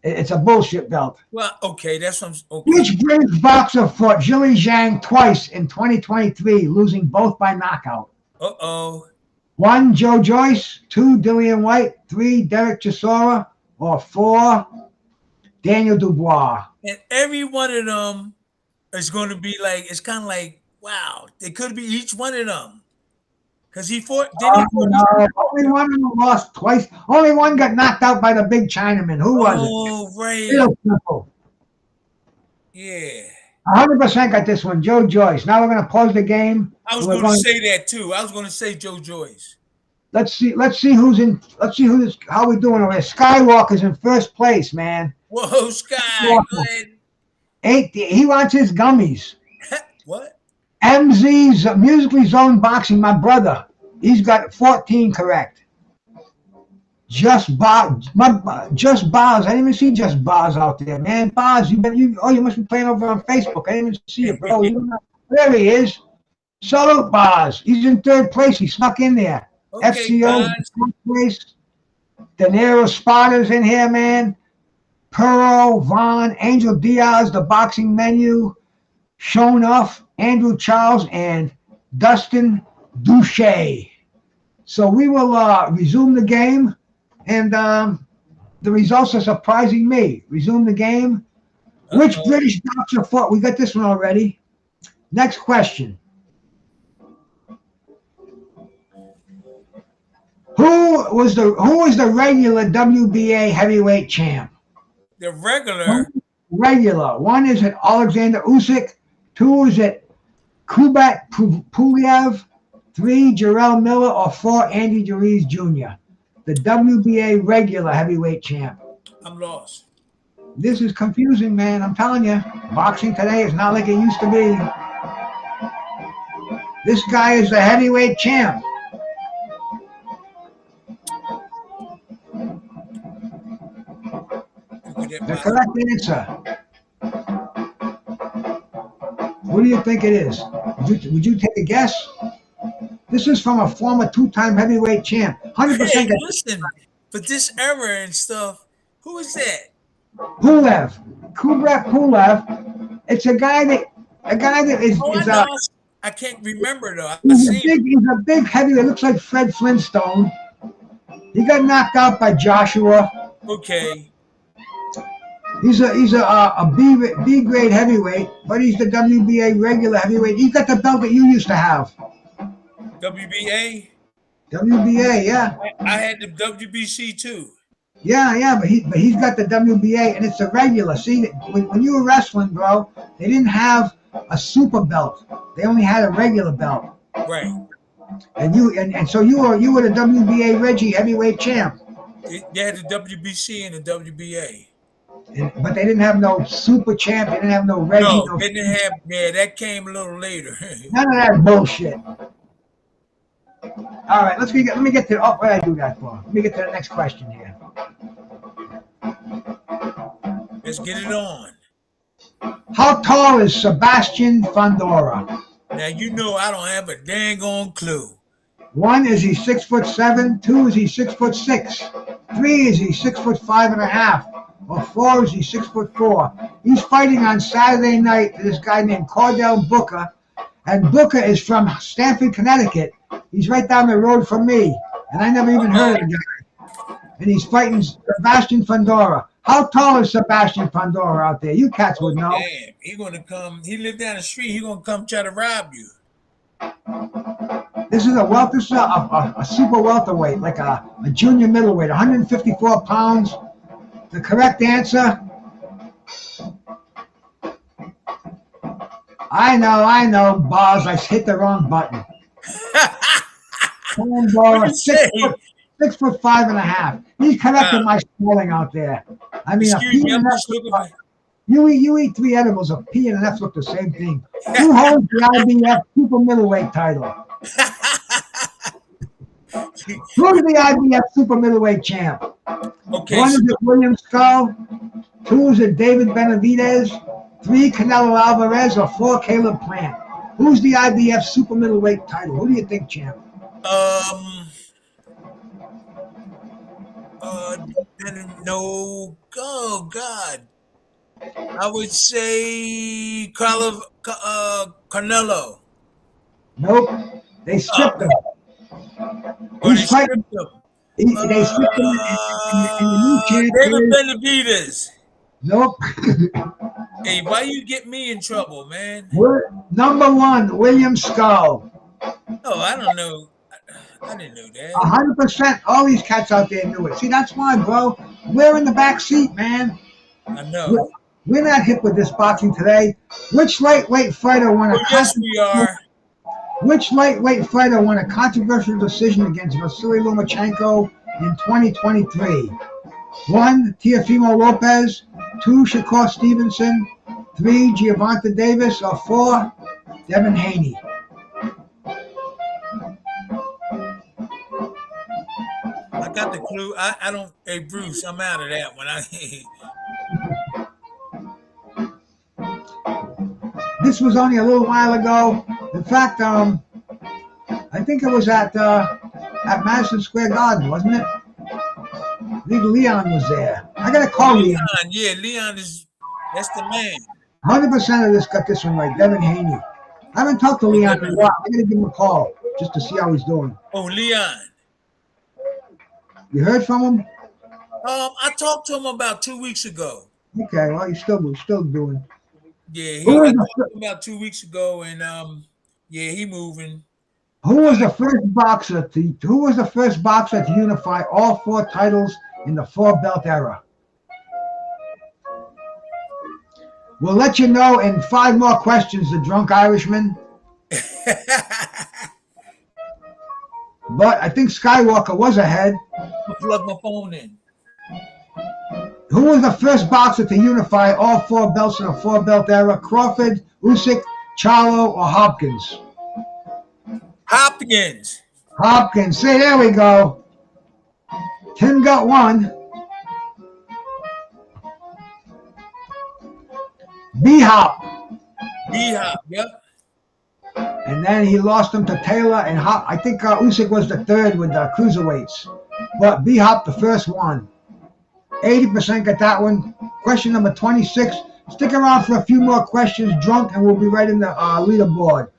it's a bullshit belt. Well, okay, that's what I'm. Okay. Which British boxer fought Zhilei Zhang twice in 2023, losing both by knockout? 1, Joe Joyce. 2, Dillian White. 3, Derek Chisora. Or 4, Daniel Dubois. And every one of them is going to be like, it's kind of like, wow, it could be each one of them. Because he fought. Only one of them lost twice. Only one got knocked out by the big Chinaman. Who was it? Oh, right. Real simple. Yeah. 100% got this one, Joe Joyce. Now we're going to pause the game. I was going to say that too. I was going to say Joe Joyce. Let's see who's in. Let's see how we doing over here. Skywalker's in first place, man. Whoa, Sky. Go ahead. 8. He wants his gummies. What? MZ's Musically Zone Boxing, my brother. He's got 14 correct. Just Boz. Just Boz. I didn't even see Just Boz out there, man. Boz, you must be playing over on Facebook. I didn't even see it, bro. There he is. Salute Boz. He's in third place. He snuck in there. Okay, FCO, fourth place. De Niro Sparta's in here, man. Pearl, Vaughn, Angel Diaz, the boxing menu, Shonuff, Andrew Charles, and Dustin Duche. So we will resume the game, and the results are surprising me. Resume the game. Which British boxer fought? We got this one already. Next question. Who was the regular WBA heavyweight champ? The regular. Regular. One is it Alexander Usyk. Two is it Kubrat Pulev. 3 Jarrell Miller, or 4 Andy Ruiz Jr. The WBA regular heavyweight champ. I'm lost. This is confusing, man. I'm telling you, boxing today is not like it used to be. This guy is the heavyweight champ. The correct answer. What do you think it is? Would you take a guess? This is from a former 2-time heavyweight champ. 100%. Hey, listen, for this era and stuff, who is that? Pulev. Kubrat Pulev. It's a guy that is. I can't remember though. He's a big heavyweight. Looks like Fred Flintstone. He got knocked out by Joshua. Okay. He's a B grade heavyweight, but he's the WBA regular heavyweight. He's got the belt that you used to have. WBA? WBA, yeah. I had the WBC too. Yeah, but he's got the WBA, and it's a regular. See, when you were wrestling, bro, they didn't have a super belt. They only had a regular belt. Right. And so you were the WBA Reggie heavyweight champ. They had the WBC and the WBA. But they didn't have no super champ. They didn't have no Reggie. No, they didn't have. Yeah, that came a little later. None of that bullshit. All right, let me get to. Oh, what did I do that for? Let me get to the next question here. Let's get it on. How tall is Sebastian Fundora? Now you know I don't have a dang on clue. 1, is he 6'7"? 2, is he 6'6"? 3, is he 6'5.5"? Or 4, is he 6'4"? He's fighting on Saturday night to this guy named Cordell Booker, and Booker is from Stamford, Connecticut. He's right down the road from me, and I never even heard of the guy. And he's fighting Sebastian Fundora. How tall is Sebastian Fundora out there? You cats would know. Damn, he's gonna come. He live down the street. He's gonna come try to rob you. This is a super welterweight, like a junior middleweight, 154 pounds. The correct answer. I know, Boz. I hit the wrong button. Fundora, 6'5.5". He's correcting my spelling out there. I mean, excuse me, I'm just looking for. You eat 3 edibles. A P and an F look the same thing. Who holds the IBF super middleweight title? Who's the IBF super middleweight champ? Okay. 1, is it William Skull? 2, is it David Benavidez? 3, Canelo Alvarez, or 4, Caleb Plant? Who's the IBF super middleweight title? Who do you think, champ? No. Oh God. I would say Canelo. Nope. They stripped him. They stripped him. They stripped him in the new champ. David Benavidez. Nope. Hey, why you get me in trouble, man? Number 1, William Skull. Oh, I don't know. I didn't know that. 100%. All these cats out there knew it. See, that's why, bro. We're in the back seat, man. I know. We're not hip with this boxing today. Which lightweight fighter won a yes, we are. Which lightweight fighter won a controversial decision against Vasily Lomachenko in 2023? 1, Teofimo Lopez. 2, Shakur Stevenson. 3, Gervonta Davis. Or 4, Devin Haney. I got the clue. I don't. Hey Bruce, I'm out of that one. This was only a little while ago. In fact, I think it was at Madison Square Garden, wasn't it? I think Leon was there. I gotta call Leon. Yeah, Leon that's the man. 100% of this got this one right. Devin Haney. I haven't talked to Leon in a while. I gotta give him a call just to see how he's doing. Oh, Leon. You heard from him? I talked to him about 2 weeks ago. Okay, well he's still doing. Yeah, I talked to him about 2 weeks ago, and yeah, he moving. Who was the first boxer to unify all 4 titles in the 4-belt era? We'll let you know in 5 more questions, the drunk Irishman. But I think Skywalker was ahead. I'll plug my phone in. Who was the first boxer to unify all 4 belts in the 4-belt era? Crawford, Usyk, Charlo, or Hopkins? Hopkins. See, there we go. Tim got one. B-Hop. Yep. And then he lost him to Taylor and Hop. I think Usyk was the third with the cruiserweights. But B-Hop the first one. 80% got that one. Question number 26. Stick around for a few more questions, drunk, and we'll be right in the leaderboard.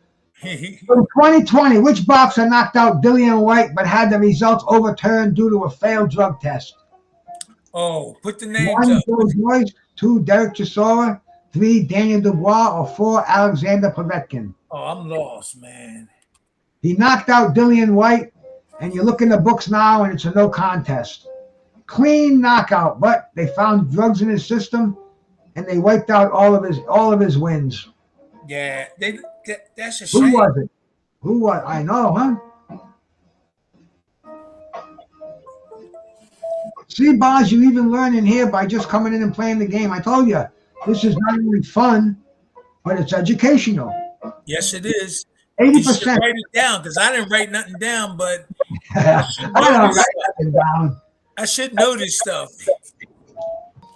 In 2020, which boxer knocked out Dillian White but had the results overturned due to a failed drug test? Oh, put the names 1, up. Joe Joyce. 2, Derek Chisora. 3, Daniel Dubois. Or 4, Alexander Povetkin. Oh, I'm lost, man. He knocked out Dillian White, and you look in the books now, and it's a no contest. Clean knockout, but they found drugs in his system, and they wiped out all of his wins. Yeah, that's a shame. Who was it? Who was? I know, huh? See, Boz, you even learn in here by just coming in and playing the game. I told you, this is not only fun, but it's educational. Yes, it is. 80%. You should write it down, because I didn't write nothing down, but I don't write nothing down. I should know this stuff.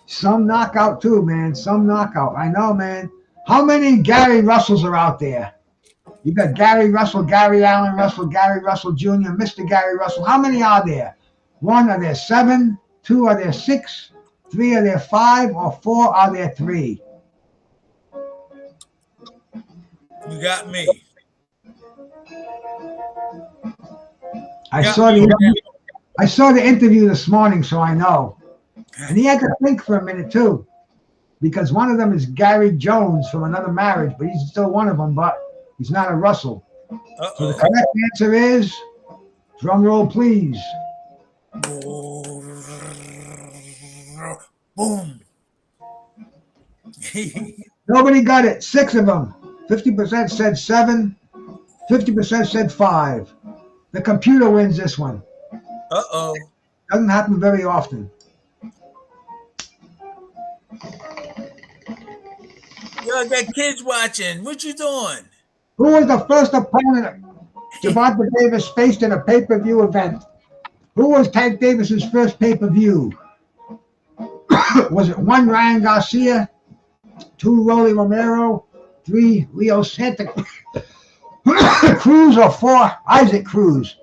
Some knockout too, man. Some knockout. I know, man. How many Gary Russells are out there? You got Gary Russell, Gary Allen Russell, Gary Russell Jr., Mr. Gary Russell. How many are there? 1, are there 7? 2, are there 6? 3, are there 5? Or 4, are there 3? You got me. I saw the interview this morning, so I know. And he had to think for a minute too, because one of them is Gary Jones from another marriage, but he's still one of them, but he's not a Russell. So the correct answer is, drum roll please. Boom. Nobody got it. 6 of them. 50% said 7. 50% said 5. The computer wins this one. Uh-oh. Doesn't happen very often. Yo, I got kids watching. What you doing? Who was the first opponent Gervonta Davis faced in a pay-per-view event? Who was Tank Davis's first pay-per-view? Was it 1, Ryan Garcia, 2, Rolly Romero, 3, Leo Santa Cruz, or 4, Isaac Cruz?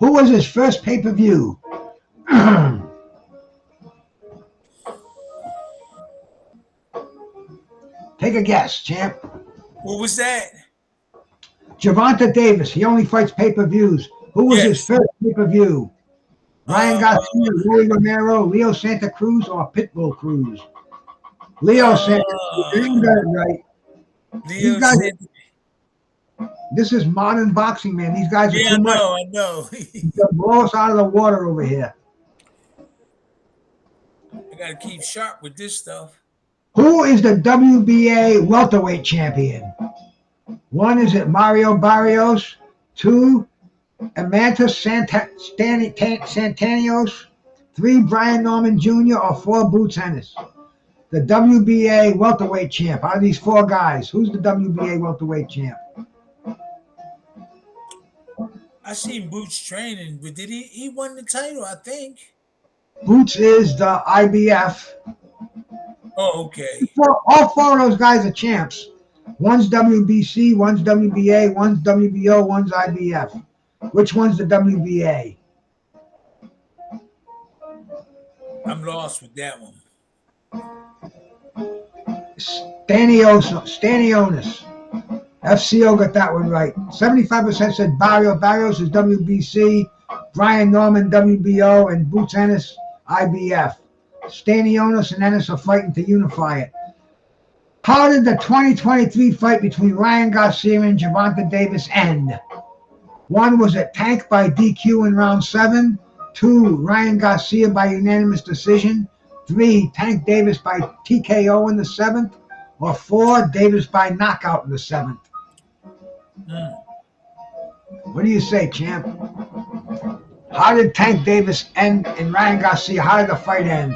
Who was his first pay-per-view? Take a guess, champ. What was that? Gervonta Davis. He only fights pay-per-views. Who was his first pay-per-view? Ryan Garcia, Rolly Romero, Leo Santa Cruz, or Pitbull Cruz? Leo Santa Cruz. You got it right. Leo Santa. This is modern boxing, man. These guys are too much. I know. They'll blow us out of the water over here. I got to keep sharp with this stuff. Who is the WBA welterweight champion? 1, is it Mario Barrios? 2, Amantas Santanios. 3, Brian Norman Jr. or 4, Boots Ennis? the WBA welterweight champ? Out of these four guys, who's the WBA welterweight champ? I seen Boots training, but did he won the title? I think. Boots is the IBF. Oh, okay. All four of those guys are champs. One's WBC, one's WBA, one's WBO, one's IBF. Which one's the WBA? I'm lost with that one. Stanionis. FCO got that one right. 75% said Barrios. Barrios is WBC. Brian Norman, WBO. And Boots Ennis, IBF. Stanionis and Ennis are fighting to unify it. How did the 2023 fight between Ryan Garcia and Gervonta Davis end? 1, was it Tank by DQ in round 7? 2, Ryan Garcia by unanimous decision. 3, Tank Davis by TKO in the 7th. Or 4, Davis by knockout in the 7th. What do you say, champ? How did Tank Davis end and Ryan Garcia? How did the fight end?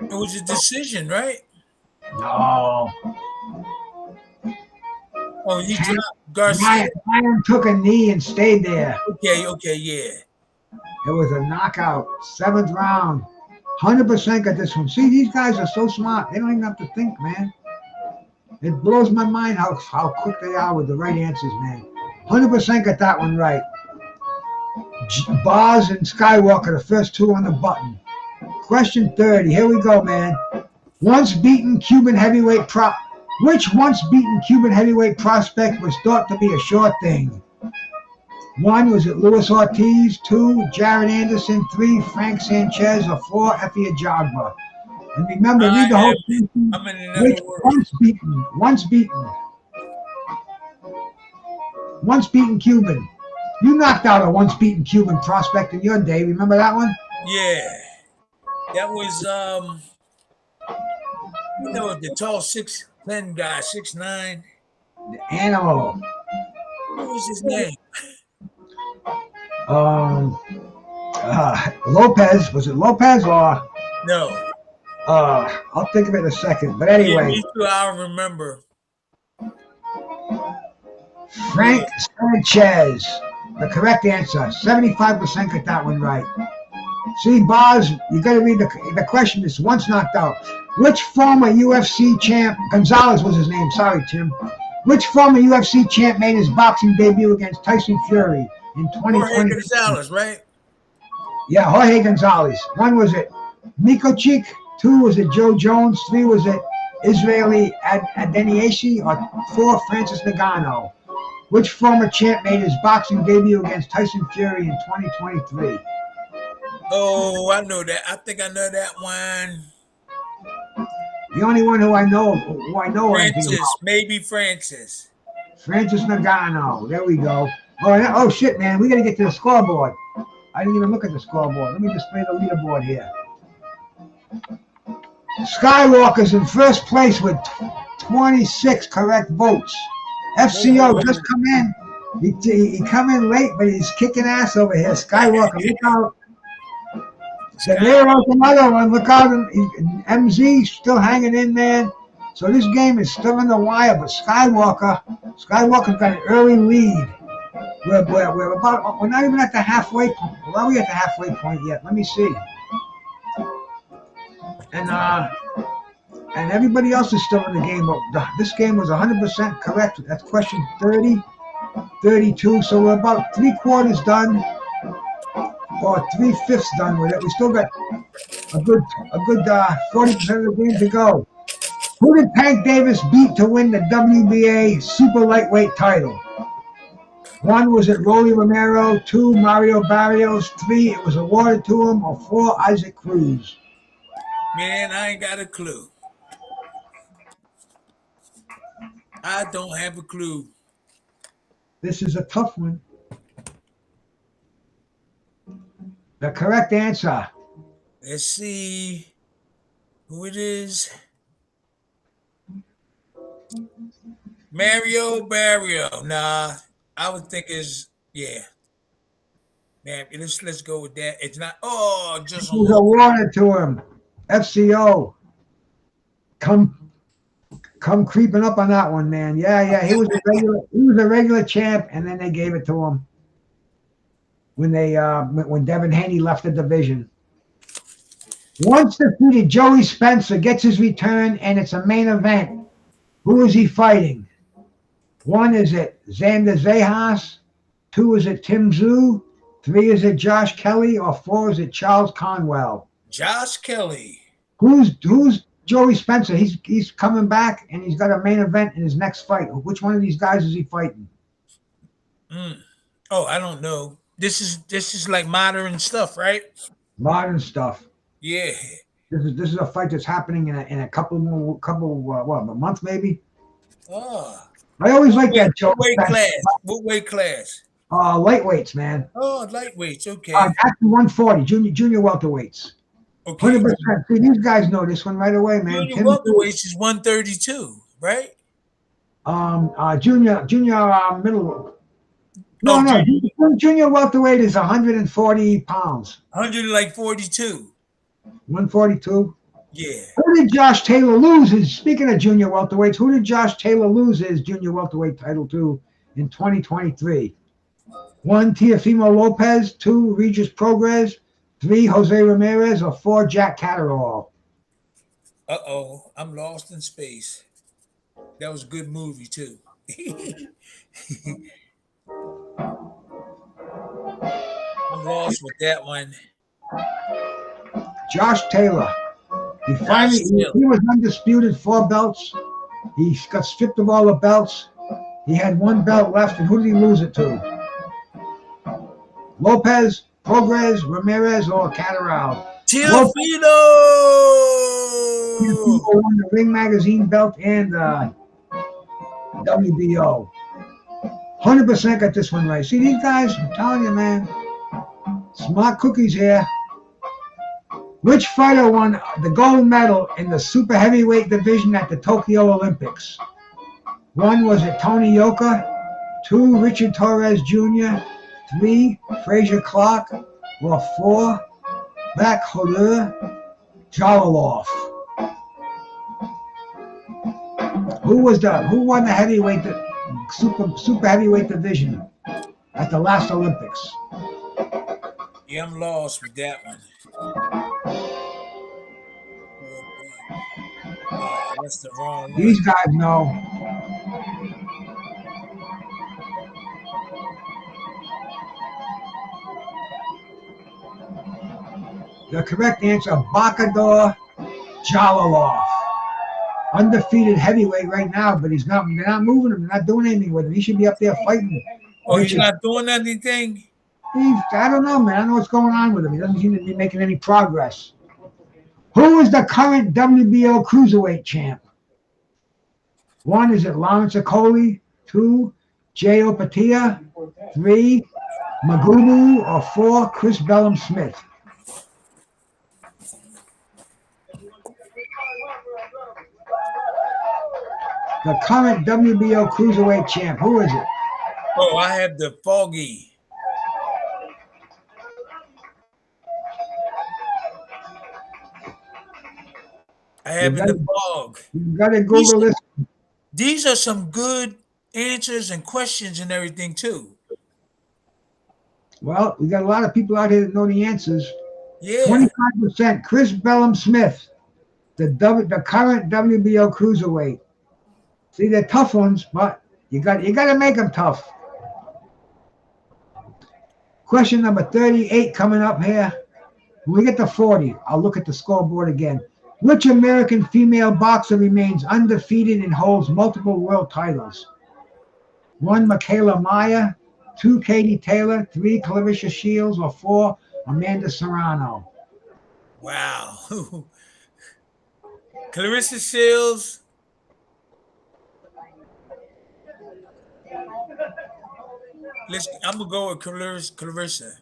It was a decision, right? No. Oh, he dropped Garcia. Ryan took a knee and stayed there. Okay, yeah. It was a knockout, 7th round. 100% got this one. See, these guys are so smart. They don't even have to think, man. It blows my mind how quick they are with the right answers, man. 100% got that one right. Boz and Skywalker, the first 2 on the button. Question 30. Here we go, man. Which once beaten Cuban heavyweight prospect was thought to be a sure thing? 1, was it Luis Ortiz? 2, Jared Anderson. 3, Frank Sanchez. Or 4, Efe Ajagba. And remember, read the whole thing. Which once beaten Cuban. You knocked out a once beaten Cuban prospect in your day. Remember that one? Yeah. That was the tall 6'10" guy, 6'9". The Animal. What was his name? Lopez. Was it Lopez or? No. I'll think of it in a second. But anyway. Yeah, me too, I'll remember. Frank Sanchez. The correct answer. 75% got that one right. See, Boz, you got to read the question. Is once knocked out. Which former UFC champ, Gonzalez was his name, sorry, Tim. Which former UFC champ made his boxing debut against Tyson Fury in 2020? Jorge Gonzalez, right? Yeah, Jorge Gonzalez. 1, was it Mikochik? 2, was it Joe Jones? 3, was it Israeli Adeniashi? Or 4, Francis Ngannou? Which former champ made his boxing debut against Tyson Fury in 2023? Oh, I know that. I think I know that one. The only one who I know Francis, maybe Francis. Francis Ngannou. There we go. Oh shit, man. We got to get to the scoreboard. I didn't even look at the scoreboard. Let me display the leaderboard here. Skywalker's in first place with 26 correct votes. FCO just come in. He come in late, but he's kicking ass over here. Skywalker, look out. Severo's another one. Look out. MZ still hanging in there. So this game is still in the wire, but Skywalker's got an early lead. We're not even at the halfway point. Are we at the halfway point yet? Let me see. And everybody else is still in the game. But this game was 100% correct. That's question 30, 32. So we're about 3/4 done, or 3/5 done with it. We still got a good 40% of the game to go. Who did Tank Davis beat to win the WBA super lightweight title? 1, was it Rolly Romero? 2, Mario Barrios. 3, it was awarded to him. Or 4, Isaac Cruz. Man, I ain't got a clue. I don't have a clue. This is a tough one. The correct answer. Let's see who it is. Mario Barrio. Nah, I would think is Man, let's go with that. It's not. Oh, just it was awarded to him. FCO. Come creeping up on that one, man. Yeah. He was a regular champ, and then they gave it to him when Devin Haney left the division. Once defeated, Joey Spencer gets his return, and it's a main event. Who is he fighting? 1, is it Xander Zayas? 2, is it Tim Tszyu? 3, is it Josh Kelly? Or 4, is it Charles Conwell? Josh Kelly. Who's Joey Spencer? He's coming back, and he's got a main event in his next fight. Which one of these guys is he fighting? Oh, I don't know. This is like modern stuff, right? Modern stuff. Yeah. This is a fight that's happening in a couple a month maybe. Oh. I always like that joke. What weight class? Lightweights, man. Oh, lightweights. Okay. Actually, 140 junior welterweights. Okay. 100%. See, these guys know this one right away, man. Junior welterweights is 132, right? Junior middle. No. Junior welterweight is 140 pounds. 142. 142. Yeah. Who did Josh Taylor lose speaking of junior welterweights, who did Josh Taylor lose his junior welterweight title to in 2023? 1, Teofimo Lopez. 2, Regis Prograis. 3, Jose Ramirez. Or 4, Jack Catterall. Uh-oh, I'm lost in space. That was a good movie, too. I'm lost with that one. Josh Taylor. He was undisputed, 4 belts. He got stripped of all the belts. He had 1 belt left, and who did he lose it to? Lopez, Prograis, Ramirez, or Catterall? Teofimo won the Ring Magazine belt and WBO. 100% got this one right. See, these guys, I'm telling you, man, smart cookies here. Which fighter won the gold medal in the super heavyweight division at the Tokyo Olympics? 1, was it Tony Yoka? 2, Richard Torres Jr. 3, Frazier Clark. Or 4, Bakhulur Jalolov. Who won the heavyweight super heavyweight division at the last Olympics? Yeah, I'm lost with that one. That's the wrong one. These guys know. The correct answer, Bakhulur Jalolov. Undefeated heavyweight right now, but they're not moving him. They're not doing anything with him. He should be up there fighting. Oh, he's not doing anything? I don't know, man. I don't know what's going on with him. He doesn't seem to be making any progress. Who is the current WBO cruiserweight champ? 1, is it Lawrence Okolie? 2, Jay Opatia. 3, Magubu. Or 4, Chris Bellum Smith. The current WBO cruiserweight champ. Who is it? Oh, I have the Foggy. I have in the fog. You got to Google this. These are some good answers and questions and everything too. Well, we got a lot of people out here that know the answers. Yeah. 25%. Chris Bellum Smith, the current WBO cruiserweight. See, they're tough ones, but you got to make them tough. Question number 38 coming up here. When we get to 40, I'll look at the scoreboard again. Which American female boxer remains undefeated and holds multiple world titles? 1, Michaela Meyer. 2, Katie Taylor. 3, Clarissa Shields. Or 4, Amanda Serrano. Wow. Clarissa Shields. I'm going to go with Clarissa.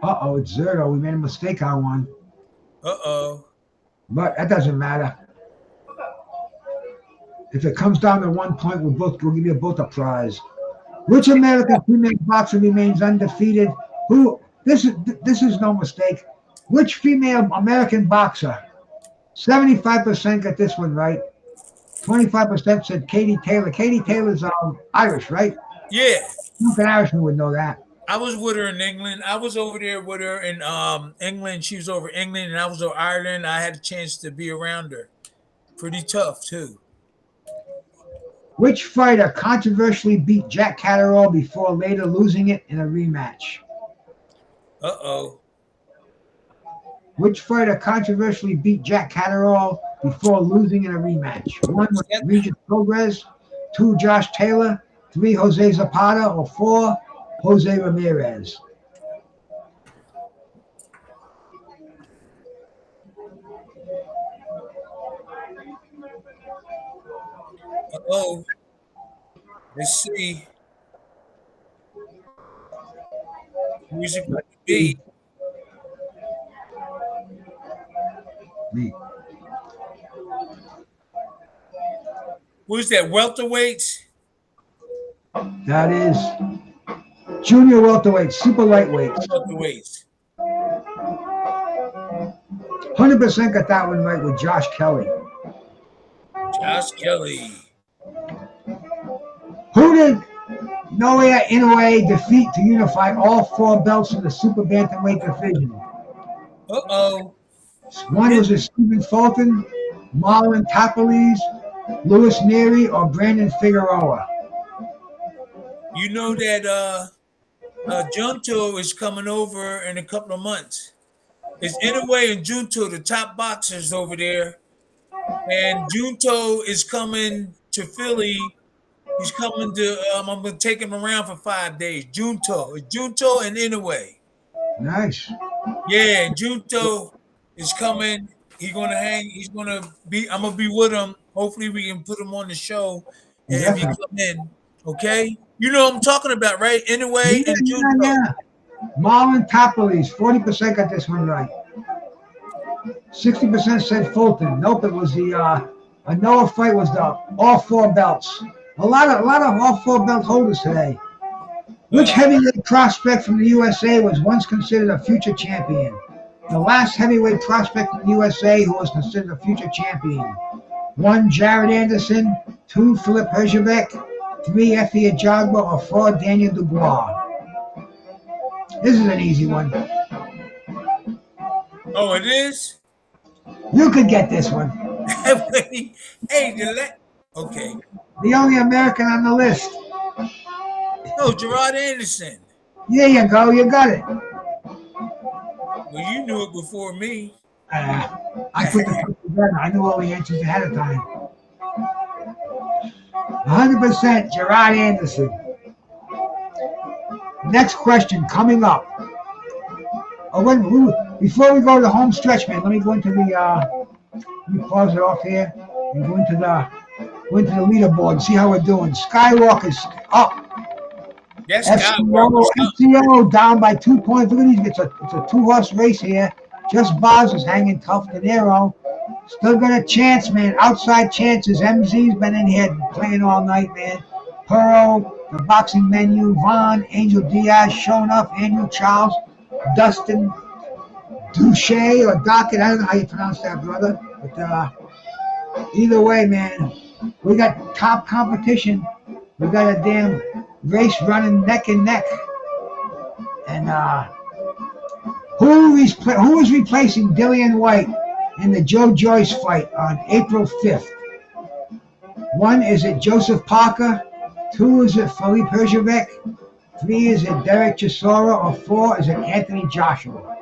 Uh-oh, it's Zerto. We made a mistake on one. Uh-oh. But that doesn't matter. If it comes down to 1 point, we'll give you both a prize. Which American female boxer remains undefeated? This is no mistake. Which female American boxer? 75% got this one right. 25% said Katie Taylor. Katie Taylor's Irish, right? Yeah. An Irishman would know that. I was with her in England. I was over there with her in England. She was over England, and I was over Ireland. I had a chance to be around her. Pretty tough, too. Which fighter controversially beat Jack Catterall before later losing it in a rematch? Uh-oh. Which fighter controversially beat Jack Catterall before losing in a rematch? 1 was Regis Prograis, 2 Josh Taylor, 3 Jose Zapata, or 4 Jose Ramirez. Uh-oh. Let's see. Who's it going to be? Me. Who's that? Welterweights? That is junior welterweight, super lightweights. Welterweights. 100% got that one right with Josh Kelly. Josh Kelly. Who did Naoya Inoue defeat to unify all 4 belts in the super bantamweight division? Uh-oh. 1 was Stephen Fulton, Marlon Tapales, Louis Neary, or Brandon Figueroa. You know that Junto is coming over in a couple of months. It's Inoue and Junto, the top boxers over there. And Junto is coming to Philly. He's coming to, I'm going to take him around for 5 days. Junto and Inoue. Nice. Yeah, and Junto is coming. He's going to hang. He's going to be, I'm going to be with him. Hopefully we can put him on the show and if he come in. Okay? You know what I'm talking about, right? Inoue and Junto. Yeah. Marlon Tapales, 40% got this one right. 60% said Fulton. Nope, it was the Noah fight was the all 4 belts. A lot of all 4 belt holders today. Which heavyweight prospect from the USA was once considered a future champion? The last heavyweight prospect from the USA who was considered a future champion. 1 Jared Anderson, 2 Philip Herjavec, 3 Effie Ajagba, or 4 Daniel Dubois. This is an easy one. Oh, it is? You could get this one. Hey, okay. The only American on the list. Oh, Gerard Anderson. There you go. You got it. Well, you knew it before me. I put the two together. I knew all the answers ahead of time. 100% Gerard Anderson. Next question coming up. Oh, wait, before we go to the home stretch, man, let me go into the. Let me pause it off here and go into the leaderboard and see how we're doing. Skywalker's up. Yes, FCO down by 2 points. Look at these. It's a 2-horse race here. Just Boz is hanging tough. De Niro still got a chance, man. Outside chances. MZ's been in here playing all night, man. Perro, the boxing menu, Vaughn, Angel Diaz showing up, Andrew Charles, Dustin Duche or Dockett. I don't know how you pronounce that, brother. But either way, man, we got top competition. We got a damn race running neck and neck. And who is replacing Dillian White in the Joe Joyce fight on April 5th? 1, is it Joseph Parker? 2, is it Philippe Herjavec? 3, is it Derek Chisora? Or 4, is it Anthony Joshua?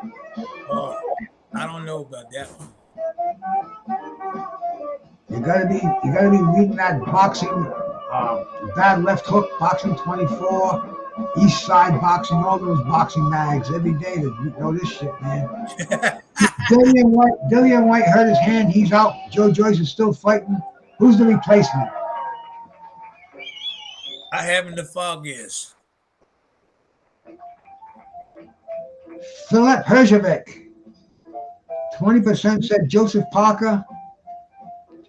Oh, I don't know about that one. You gotta be reading that boxing, bad left hook, boxing 24, East Side boxing, all those boxing mags every day to know this shit, man. Dillian White hurt his hand. He's out. Joe Joyce is still fighting. Who's the replacement? I haven't the foggiest. Philip Herjavec. 20% said Joseph Parker.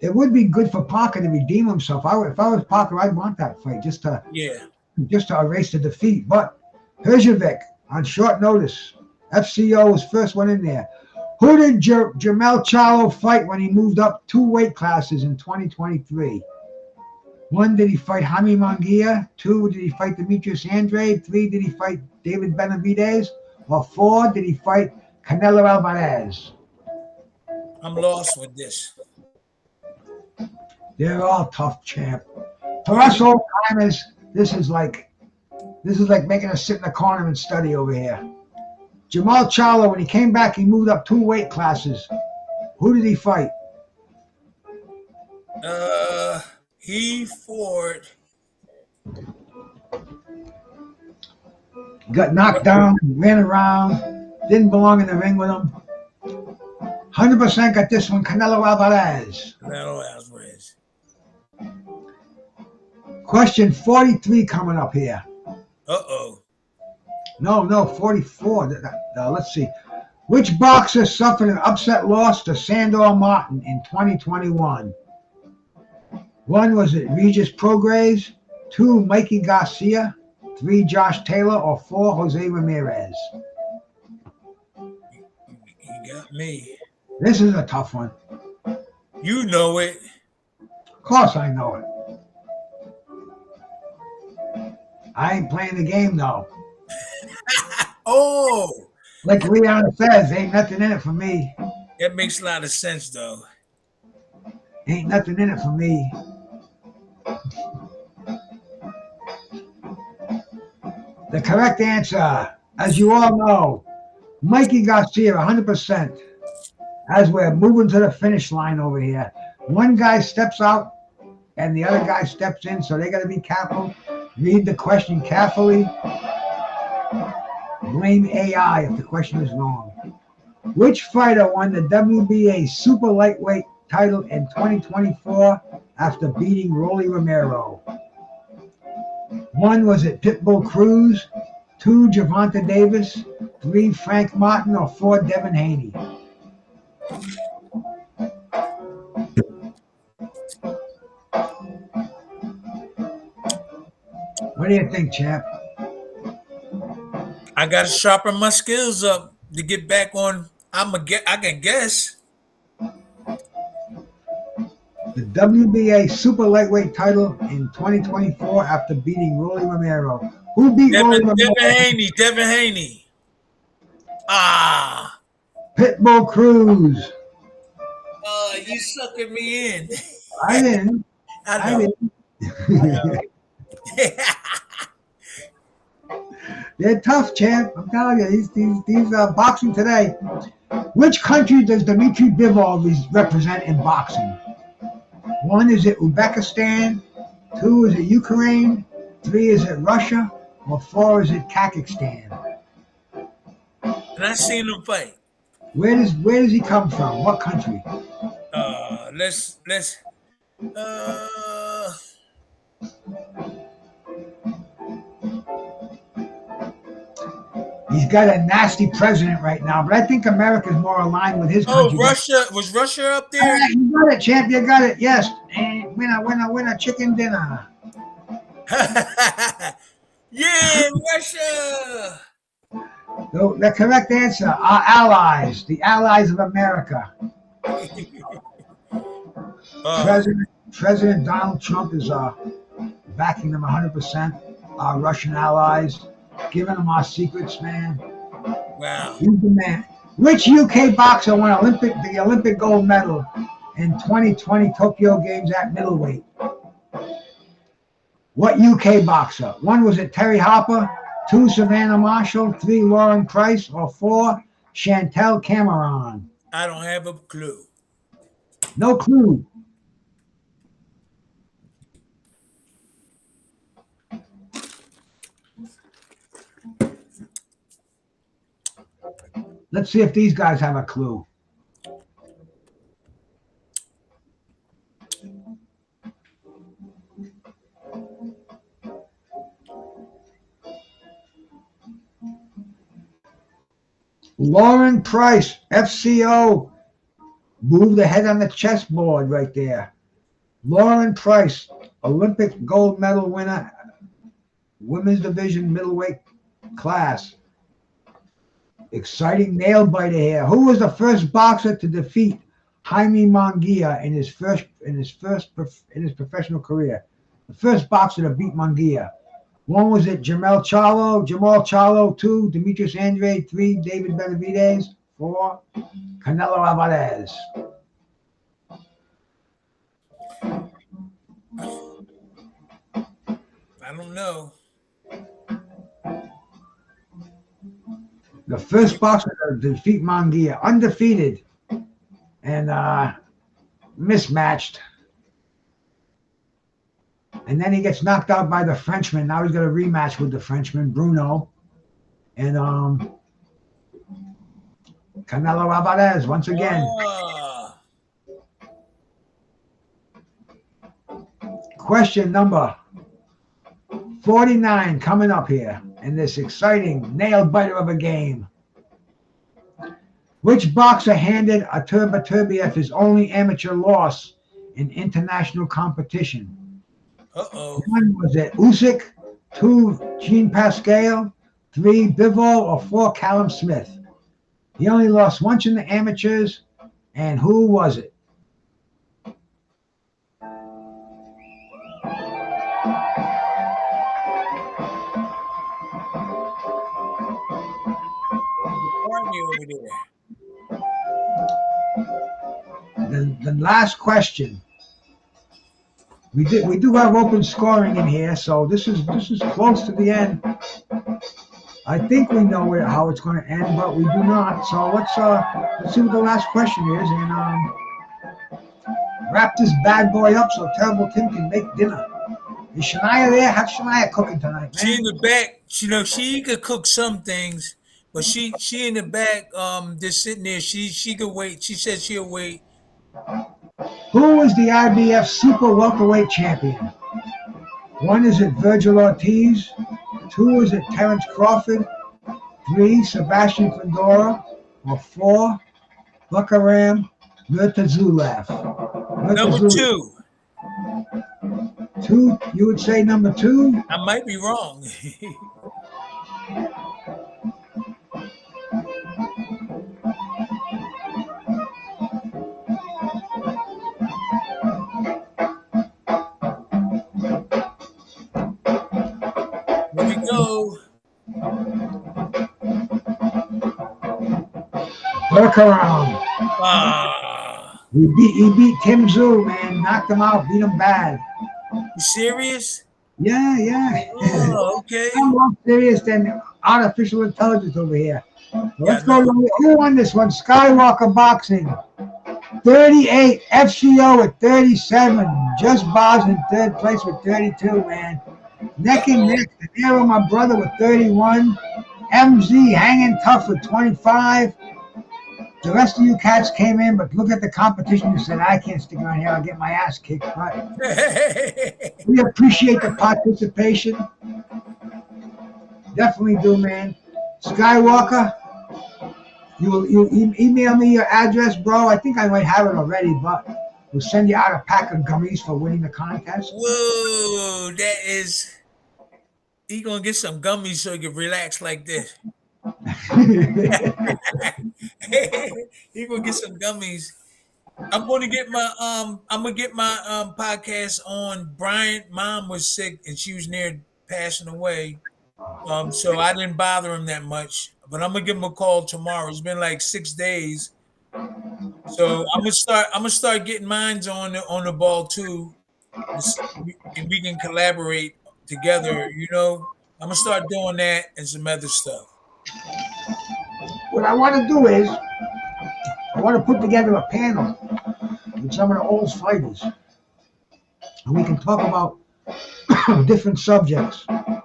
It would be good for Parker to redeem himself. If I was Parker, I'd want that fight just to erase the defeat. But Herjavec on short notice, FCO was first one in there. Who did Jermell Charlo fight when he moved up 2 weight classes in 2023? 1, did he fight Jaime Munguia? 2, did he fight Demetrius Andrade? 3, did he fight David Benavidez? Or 4, did he fight Canelo Alvarez? I'm lost with this. They're all tough, champ. For us old timers, this is like making us sit in a corner and study over here. Jermell Charlo, when he came back, he moved up 2 weight classes. Who did he fight? He fought. Got knocked down, ran around, didn't belong in the ring with him. 100% got this one, Canelo Alvarez. Canelo Alvarez. Question 43 coming up here. Uh-oh. No, 44. Let's see. Which boxer suffered an upset loss to Sandor Martin in 2021? 1, was it Regis Prograis? 2, Mikey Garcia? 3, Josh Taylor? Or 4, Jose Ramirez? You got me. This is a tough one. You know it. Of course I know it. I ain't playing the game, though. Oh, Like Leon says, ain't nothing in it for me. that makes a lot of sense, though. Ain't nothing in it for me. The correct answer, as you all know, Mikey Garcia, 100%. As we're moving to the finish line over here. One guy steps out and the other guy steps in, so they got to be careful. Read the question carefully. Blame AI if the question is wrong. Which fighter won the WBA super lightweight title in 2024 after beating Rolly Romero? 1, was it Pitbull Cruz? 2, Gervonta Davis? 3, Frank Martin? Or 4, Devin Haney? What do you think, champ? I got to sharpen my skills up to get back on. I can guess. The WBA super lightweight title in 2024 after beating Rolly Romero. Who beat Rolly Romero? Devin Haney. Ah. Pitbull Cruz. You sucking me in. I didn't. I know. They're tough, champ. I'm telling you, these boxing today. Which country does Dmitry Bivol represent in boxing? 1, is it Uzbekistan? 2, is it Ukraine? 3, is it Russia? Or 4, is it Kazakhstan? And I seen him fight. Where does he come from? What country? Let's He's got a nasty president right now, but I think America's more aligned with his country. Russia. Was Russia up there? Yeah, you got it, champ. You got it. Yes. And winner, chicken dinner. Yeah, Russia. So the correct answer are allies, the allies of America. President Donald Trump is backing them 100%. Our Russian allies, giving them our secrets, man. Wow. He's the man. Which UK boxer won the Olympic gold medal in 2020 Tokyo Games at middleweight? What UK boxer? 1, was it Terry Harper? 2, Savannah Marshall? 3, Lauren Price? Or 4, Chantel Cameron? I don't have a clue. No clue. Let's see if these guys have a clue. Lauren Price, FCO, moved ahead on the chessboard right there. Lauren Price, Olympic gold medal winner, women's division middleweight class. Exciting nail biter here. Who was the first boxer to defeat Jaime Munguia in his professional career? The first boxer to beat Munguia. 1 was it Jamal Charlo. 2, Demetrius Andrade. 3, David Benavidez. 4, Canelo Alvarez. I don't know. The first boxer to defeat Munguia, undefeated and mismatched. And then he gets knocked out by the Frenchman. Now he's got a rematch with the Frenchman, Bruno. And Canelo Alvarez, once again. Question number 49 coming up here in this exciting nail-biter of a game. Which boxer handed Artur Beterbiev his only amateur loss in international competition? 1 was it Usyk, 2, Jean Pascal, 3, Bivol, or 4, Callum Smith. He only lost once in the amateurs, and who was it? The last question. We do have open scoring in here, so this is close to the end. I think we know how it's going to end, but we do not. So let's see what the last question is and wrap this bad boy up so Terrible Tim can make dinner. Is Shania there? How's Shania cooking tonight, man? She in the back. She could cook some things, but she in the back just sitting there. She could wait. She said she'll wait. Who is the IBF super welterweight champion? 1 is it Virgil Ortiz. 2 is it Terence Crawford. 3, Sebastian Fundora. Or 4, Bukaram Murtazulaev. Number 2. 2, you would say number 2? I might be wrong. Here we go. Bukaram. He beat Tim Tszyu, man. Knocked him out, beat him bad. You serious? Yeah. Oh, okay. I'm more serious than artificial intelligence over here. So let's go. Who won this one? Skywalker Boxing. 38. FCO at 37. Just Boz in 3rd place with 32, man. Neck and neck. Nero, my brother, with 31. MZ hanging tough with 25. The rest of you cats came in, but look at the competition and said, I can't stick around here. I'll get my ass kicked. But we appreciate the participation. Definitely do, man. Skywalker, you email me your address, bro. I think I might have it already, but we'll send you out a pack of gummies for winning the contest. Whoa, that is... He gonna get some gummies so he can relax like this. He gonna get some gummies. I'm gonna get my podcast on. Bryant mom was sick and she was near passing away. So I didn't bother him that much. But I'm gonna give him a call tomorrow. It's been like 6 days. So I'm gonna start getting mines on the ball too. And we can collaborate together, I'm gonna start doing that and some other stuff. What I want to do is I want to put together a panel with some of the old fighters, and we can talk about different subjects. But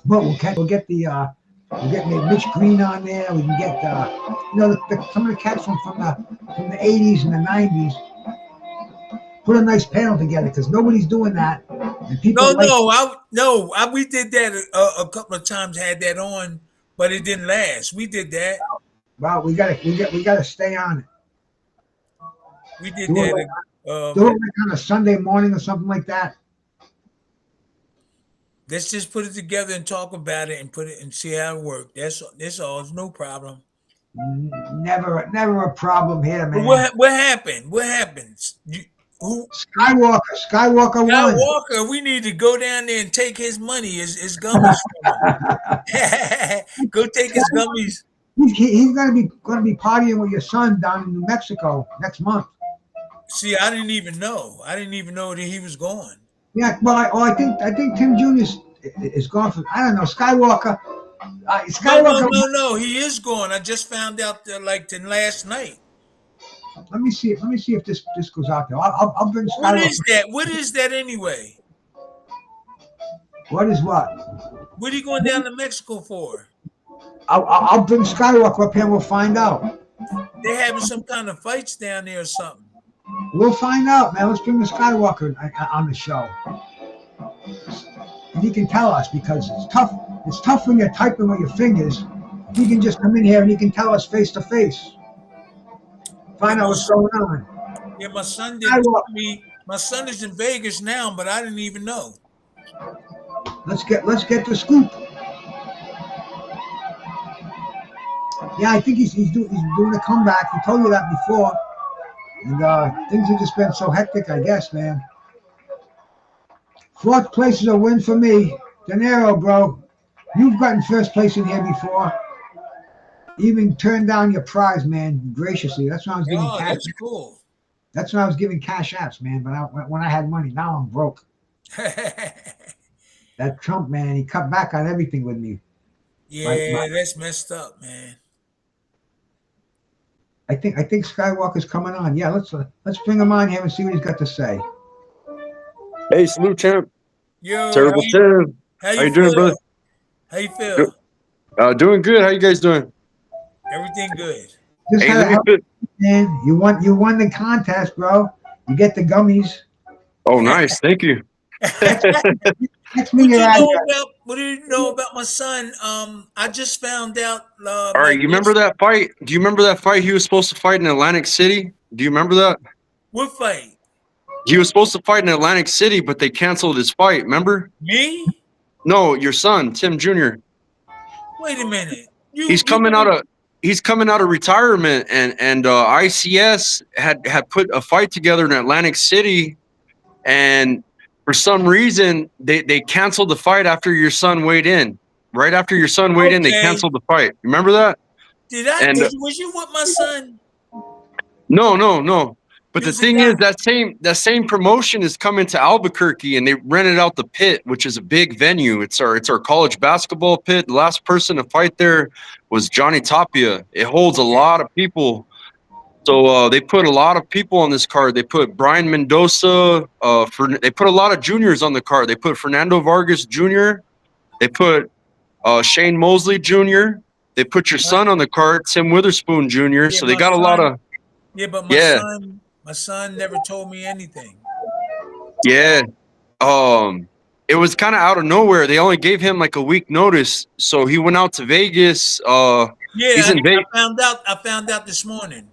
we'll get Mitch Green on there. We can get some of the cats from the 80s and the 90s. Put a nice panel together because nobody's doing that. And people we did that a couple of times. Had that on, but it didn't last. We did that. Well, we gotta stay on it. We did that. Do it like on a Sunday morning or something like that. Let's just put it together and talk about it and put it and see how it works. That's all. It's no problem. Never a problem here, But man. what happened? What happens? Who Skywalker won. Walker? We need to go down there and take his money, his gummies from him. Go take his gummies. He's gonna be partying with your son down in New Mexico next month. See, I didn't even know. I didn't even know that he was going. Yeah, well, I think Tim Jr. is gone for. I don't know. Skywalker. No. He is going. I just found out like last night. Let me see if this goes out there. I'll bring Skywalker. What is that? What is that anyway? What is what? What are you going down to Mexico for? I'll bring Skywalker up here and we'll find out. They're having some kind of fights down there or something. We'll find out, man. Let's bring the Skywalker on the show. And he can tell us because it's tough. It's tough when you're typing with your fingers. He can just come in here and he can tell us face to face. Find out what's going on. Yeah, my son didn't tell me. My son is in Vegas now, but I didn't even know. Let's get the scoop. Yeah, I think he's doing a comeback. He told you that before. And things have just been so hectic, I guess, man. 4th place is a win for me. De Niro, bro. You've gotten 1st place in here before. Even turned down your prize, man, graciously. That's when I was giving cash. That's cool. That's when I was giving cash apps, man. But when I had money, now I'm broke. That Trump, man, he cut back on everything with me. Yeah, that's messed up, man. I think Skywalker's coming on. Yeah, let's bring him on here and see what he's got to say. Hey, salute, champ. Yo, Terrible Tim. How you doing, brother? How you feel? Doing good. How you guys doing? Everything good. Man, you won the contest, bro. You get the gummies. Oh, nice. Thank you. What do you know about my son? I just found out. All right, you remember that fight? Do you remember that fight he was supposed to fight in Atlantic City? Do you remember that? What fight? He was supposed to fight in Atlantic City, but they canceled his fight. Remember? Me? No, your son, Tim Jr. Wait a minute. He's coming out of retirement, and ICS had put a fight together in Atlantic City, and for some reason they canceled the fight after your son weighed in. Right after your son weighed in, they canceled the fight. Remember that? Did I? And, was you with my son? No. But the thing is, that same promotion is coming to Albuquerque, and they rented out the pit, which is a big venue. It's our college basketball pit. The last person to fight there was Johnny Tapia. It holds a lot of people. So they put a lot of people on this card. They put Brian Mendoza. They put a lot of juniors on the card. They put Fernando Vargas Jr. They put Shane Mosley Jr. They put your son on the card, Tim Witherspoon Jr. Yeah, so they got a lot of. Yeah, but my son never told me anything. Yeah. It was kind of out of nowhere. They only gave him like a week notice. So he went out to Vegas. He's in Vegas. I found out this morning.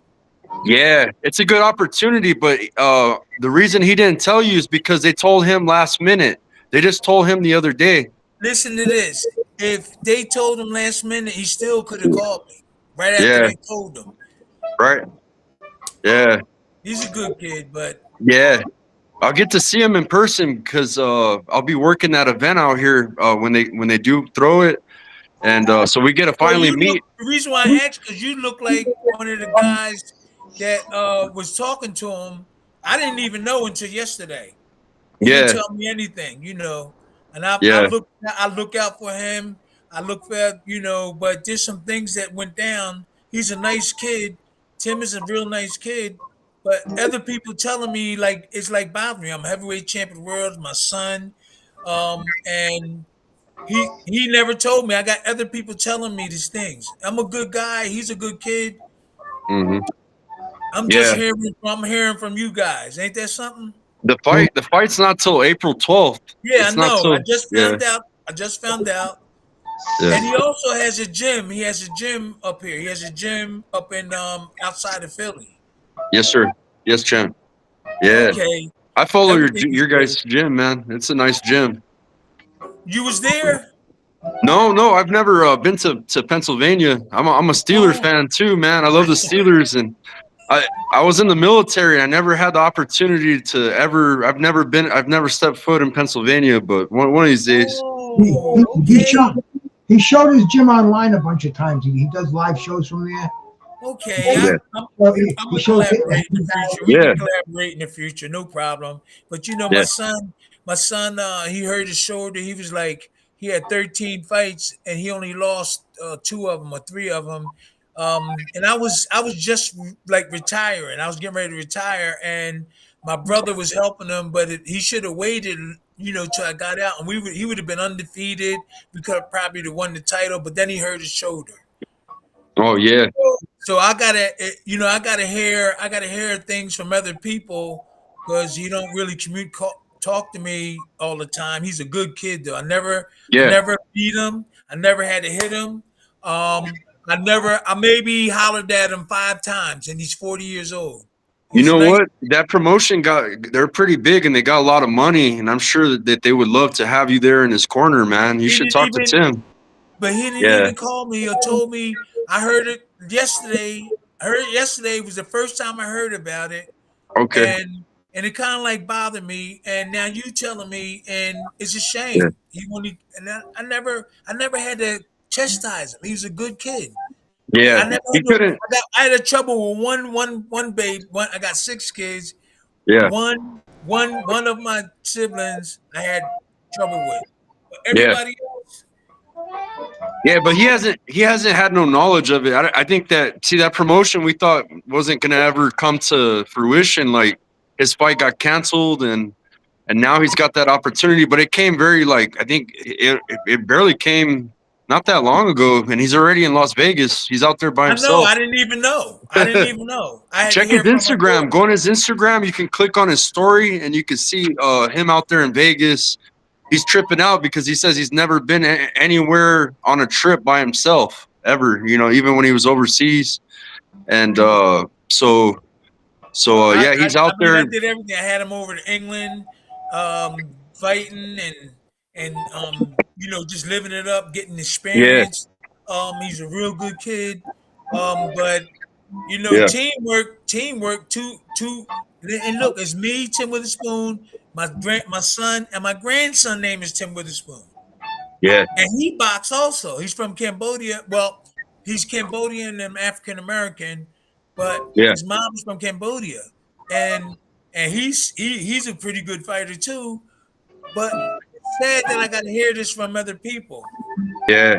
Yeah, it's a good opportunity, but the reason he didn't tell you is because they told him last minute. They just told him the other day. Listen to this. If they told him last minute, he still could have called me right after they told him. Right. Yeah. He's a good kid, but yeah, I'll get to see him in person because I'll be working that event out here when they do throw it, and so we get to finally meet. The reason why I asked because you look like one of the guys that was talking to him. I didn't even know until yesterday. He didn't tell me anything, And I look out for him. I look for but there's some things that went down. He's a nice kid. Tim is a real nice kid. But other people telling me it's like bothering me. I'm heavyweight champion of the world, my son. And he never told me. I got other people telling me these things. I'm a good guy. He's a good kid. Mm-hmm. I'm just hearing from you guys. Ain't that something? The fight's not till April 12th. Yeah, I know. I just found out. Yeah. And he also has a gym. He has a gym up here. He has a gym up in outside of Philly. Yes, sir. Yes, champ. Yeah. Okay. I follow your guys' gym, man. It's a nice gym. You was there? No, I've never been to Pennsylvania. I'm a Steelers Oh, fan too, man. I love the Steelers, and I was in the military. I never had the opportunity to ever. I've never stepped foot in Pennsylvania, but one of these days. He, oh, he, he, okay. showed, he showed his gym online a bunch of times. He does live shows from there. Okay, Yeah. I'm So he gonna shows collaborate in the future. We Yeah. can collaborate in the future, no problem. But you know, Yeah. my son, he hurt his shoulder. He was like, he had 13 fights and he only lost 2 of them or 3 of them. And I was just like retiring. I was getting ready to retire, and my brother was helping him, but he should have waited, you know, till I got out, and he would have been undefeated. We could have probably won the title, but then he hurt his shoulder. Oh yeah. So I gotta, I gotta hear things from other people because he don't really talk to me all the time. He's a good kid though. I Yeah. never beat him. I never had to hit him. I maybe hollered at him 5 times, and he's 40 years old. You He's know nice. what? That promotion they're pretty big and they got a lot of money, and I'm sure that they would love to have you there in his corner, man. You He should didn't talk to even, Tim. but he didn't Yeah. even call me or told me. I heard it yesterday. I heard it yesterday was the first time I heard about it. Okay. And it kind of like bothered me, and now you telling me, and it's a Yeah. shame. He wanted, and I never had to chastise him. He was a good kid. I Yeah. never He had no, couldn't. I had a trouble with one babe. I got 6 kids. Yeah. One of my siblings I had trouble with. But Yeah. everybody else, Yeah, but he hasn't had no knowledge of it. I think that promotion we thought wasn't gonna ever come to fruition. Like his fight got canceled, and now he's got that opportunity. But it came very like I think it barely came not that long ago, and he's already in Las Vegas. He's out there by I know. himself. I didn't even know. I didn't even know. I had Check to his hear from my Instagram. daughter. Go on his Instagram. You can click on his story, and you can see him out there in Vegas. He's tripping out because he says he's never been anywhere on a trip by himself ever. You know, even when he was overseas. And yeah, he's out there. I did everything. I had him over to England, fighting and just living it up, getting experience. He's a real good kid. But Yeah. teamwork. Two. And look, it's me, Tim Witherspoon, my son, and my grandson name is Tim Witherspoon. Yeah. And he boxes also. He's from Cambodia. Well, he's Cambodian and African American, but Yeah. his mom is from Cambodia, and he's a pretty good fighter too. But it's sad that I got to hear this from other people. Yeah.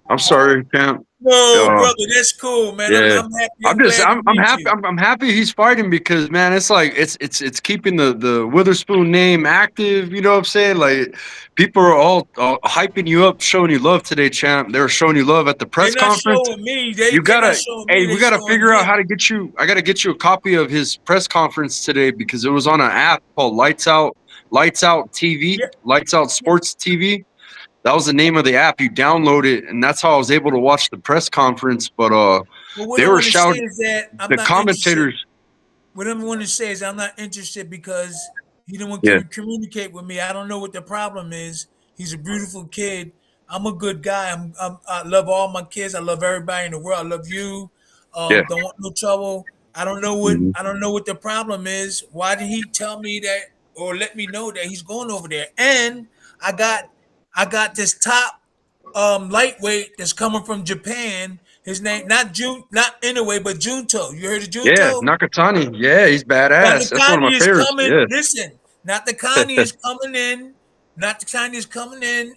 I'm sorry, champ. No, brother, that's cool, man. Yeah. I'm happy. I'm happy. I'm happy he's fighting because man, it's like it's keeping the Witherspoon name active. You know what I'm saying? Like people are all hyping you up, showing you love today, champ. They were showing you love at the press They're not conference. showing me. You gotta, hey, we gotta figure out how. how to get you. I gotta get you a copy of his press conference today because it was on an app called Lights Out TV, Yeah. Lights Out Sports TV. That was the name of the app. You download it, and that's how I was able to watch the press conference. But they were shouting. The commentators. What I'm going to say is I'm not interested because he didn't want Yeah. to communicate with me. I don't know what the problem is. He's a beautiful kid. I'm a good guy. I love all my kids. I love everybody in the world. I love you. Yeah. Don't want no trouble. I don't know what the problem is. Why did he tell me that or let me know that he's going over there? And I got this top lightweight that's coming from Japan. His name not Inoue, but Junto. You heard of Junto? Yeah, Nakatani. Yeah, he's badass. That's one of my favorites. Yeah. Listen, Nakatani is coming in. Nakatani is coming in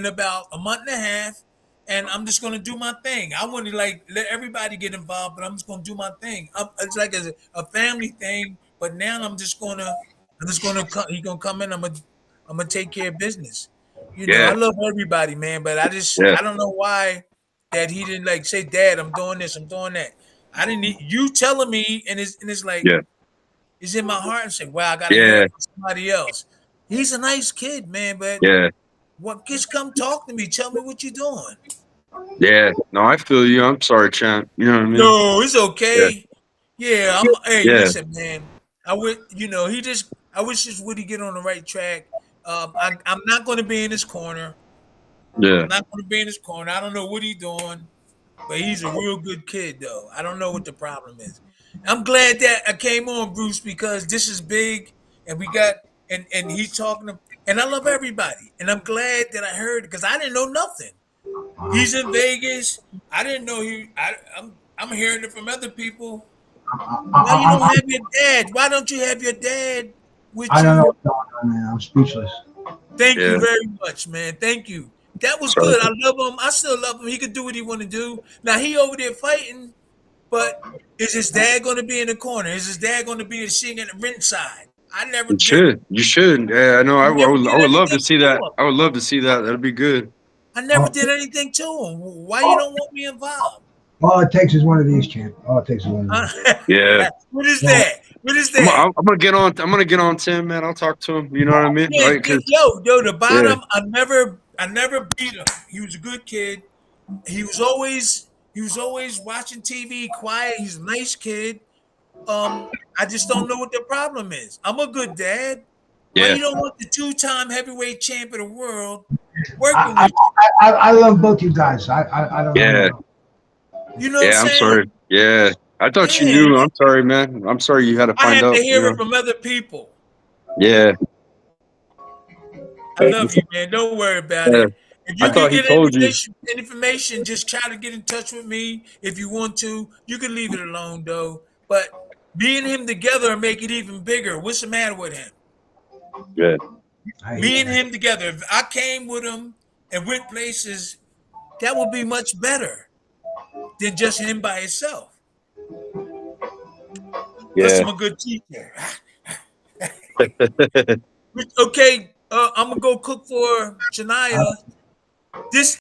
about a month and a half, and I'm just gonna do my thing. I want to let everybody get involved, but I'm just gonna do my thing. It's like a family thing, but now he's gonna come in. I'm gonna take care of business. Yeah. I love everybody, man, but I don't know why that he didn't say, Dad, I'm doing this, I'm doing that. I didn't need you telling me, and it's like, Yeah. it's in my heart and say, wow, I gotta Yeah. hear it from somebody else. He's a nice kid, man, but Yeah. just come talk to me. Tell me what you're doing. Yeah. No, I feel you. I'm sorry, champ. You know what I mean? No, it's okay. Hey, Yeah. listen, man. I wish Woody get on the right track I'm not going to be in his corner. Yeah. I'm not going to be in his corner. I don't know what he's doing, but he's a real good kid, though. I don't know what the problem is. I'm glad that I came on, Bruce, because this is big, and we got and he's talking to, and I love everybody, and I'm glad that I heard because I didn't know nothing. He's in Vegas. I didn't know he. I'm hearing it from other people. Why you don't have your dad? Why don't you have your dad with I don't know you? what's going on, man. I'm speechless. Thank Yeah. you very much, man. Thank you. That was Sorry. good. I love him. I still love him. He could do what he want to do. Now he over there fighting, but is his dad going to be in the corner? Is his dad going to be sitting at the ring side? I never You did. should. You should. Yeah, I know. I Never would. did I would love to anything see to that. him. I would love to see that. That'd be good. I never did anything to him. Why you don't want me involved? All it takes is one of these, champ. All it takes is one of these. Yeah. What is that? What is that? I'm gonna get on. I'm gonna get on Tim, man. I'll talk to him. You know what I mean? Yeah, Right? 'Cause yo, the bottom. I never beat him. He was a good kid. He was always watching TV, quiet. He's a nice kid. I just don't know what the problem is. I'm a good dad. Why yeah. you don't want the 2-time heavyweight champ of the world working I, with I love both you guys. I don't Yeah. know. you? You know what Yeah. I'm I'm saying? sorry. Yeah. I thought you Yeah. knew. I'm sorry, man. I'm sorry you had to I find have out. to hear You it know? from other people. Yeah. I love you, man. Don't worry about Yeah. it. If I you can thought he get told you. information, just try to get in touch with me if you want to. You can leave it alone, though. But me and him together and make it even bigger. What's the matter with him? Yeah. Me and him together. If I came with him and went places, that would be much better than just him by himself. Plus, Yeah. I'm a good teacher. Okay, I'm gonna go cook for Shania. This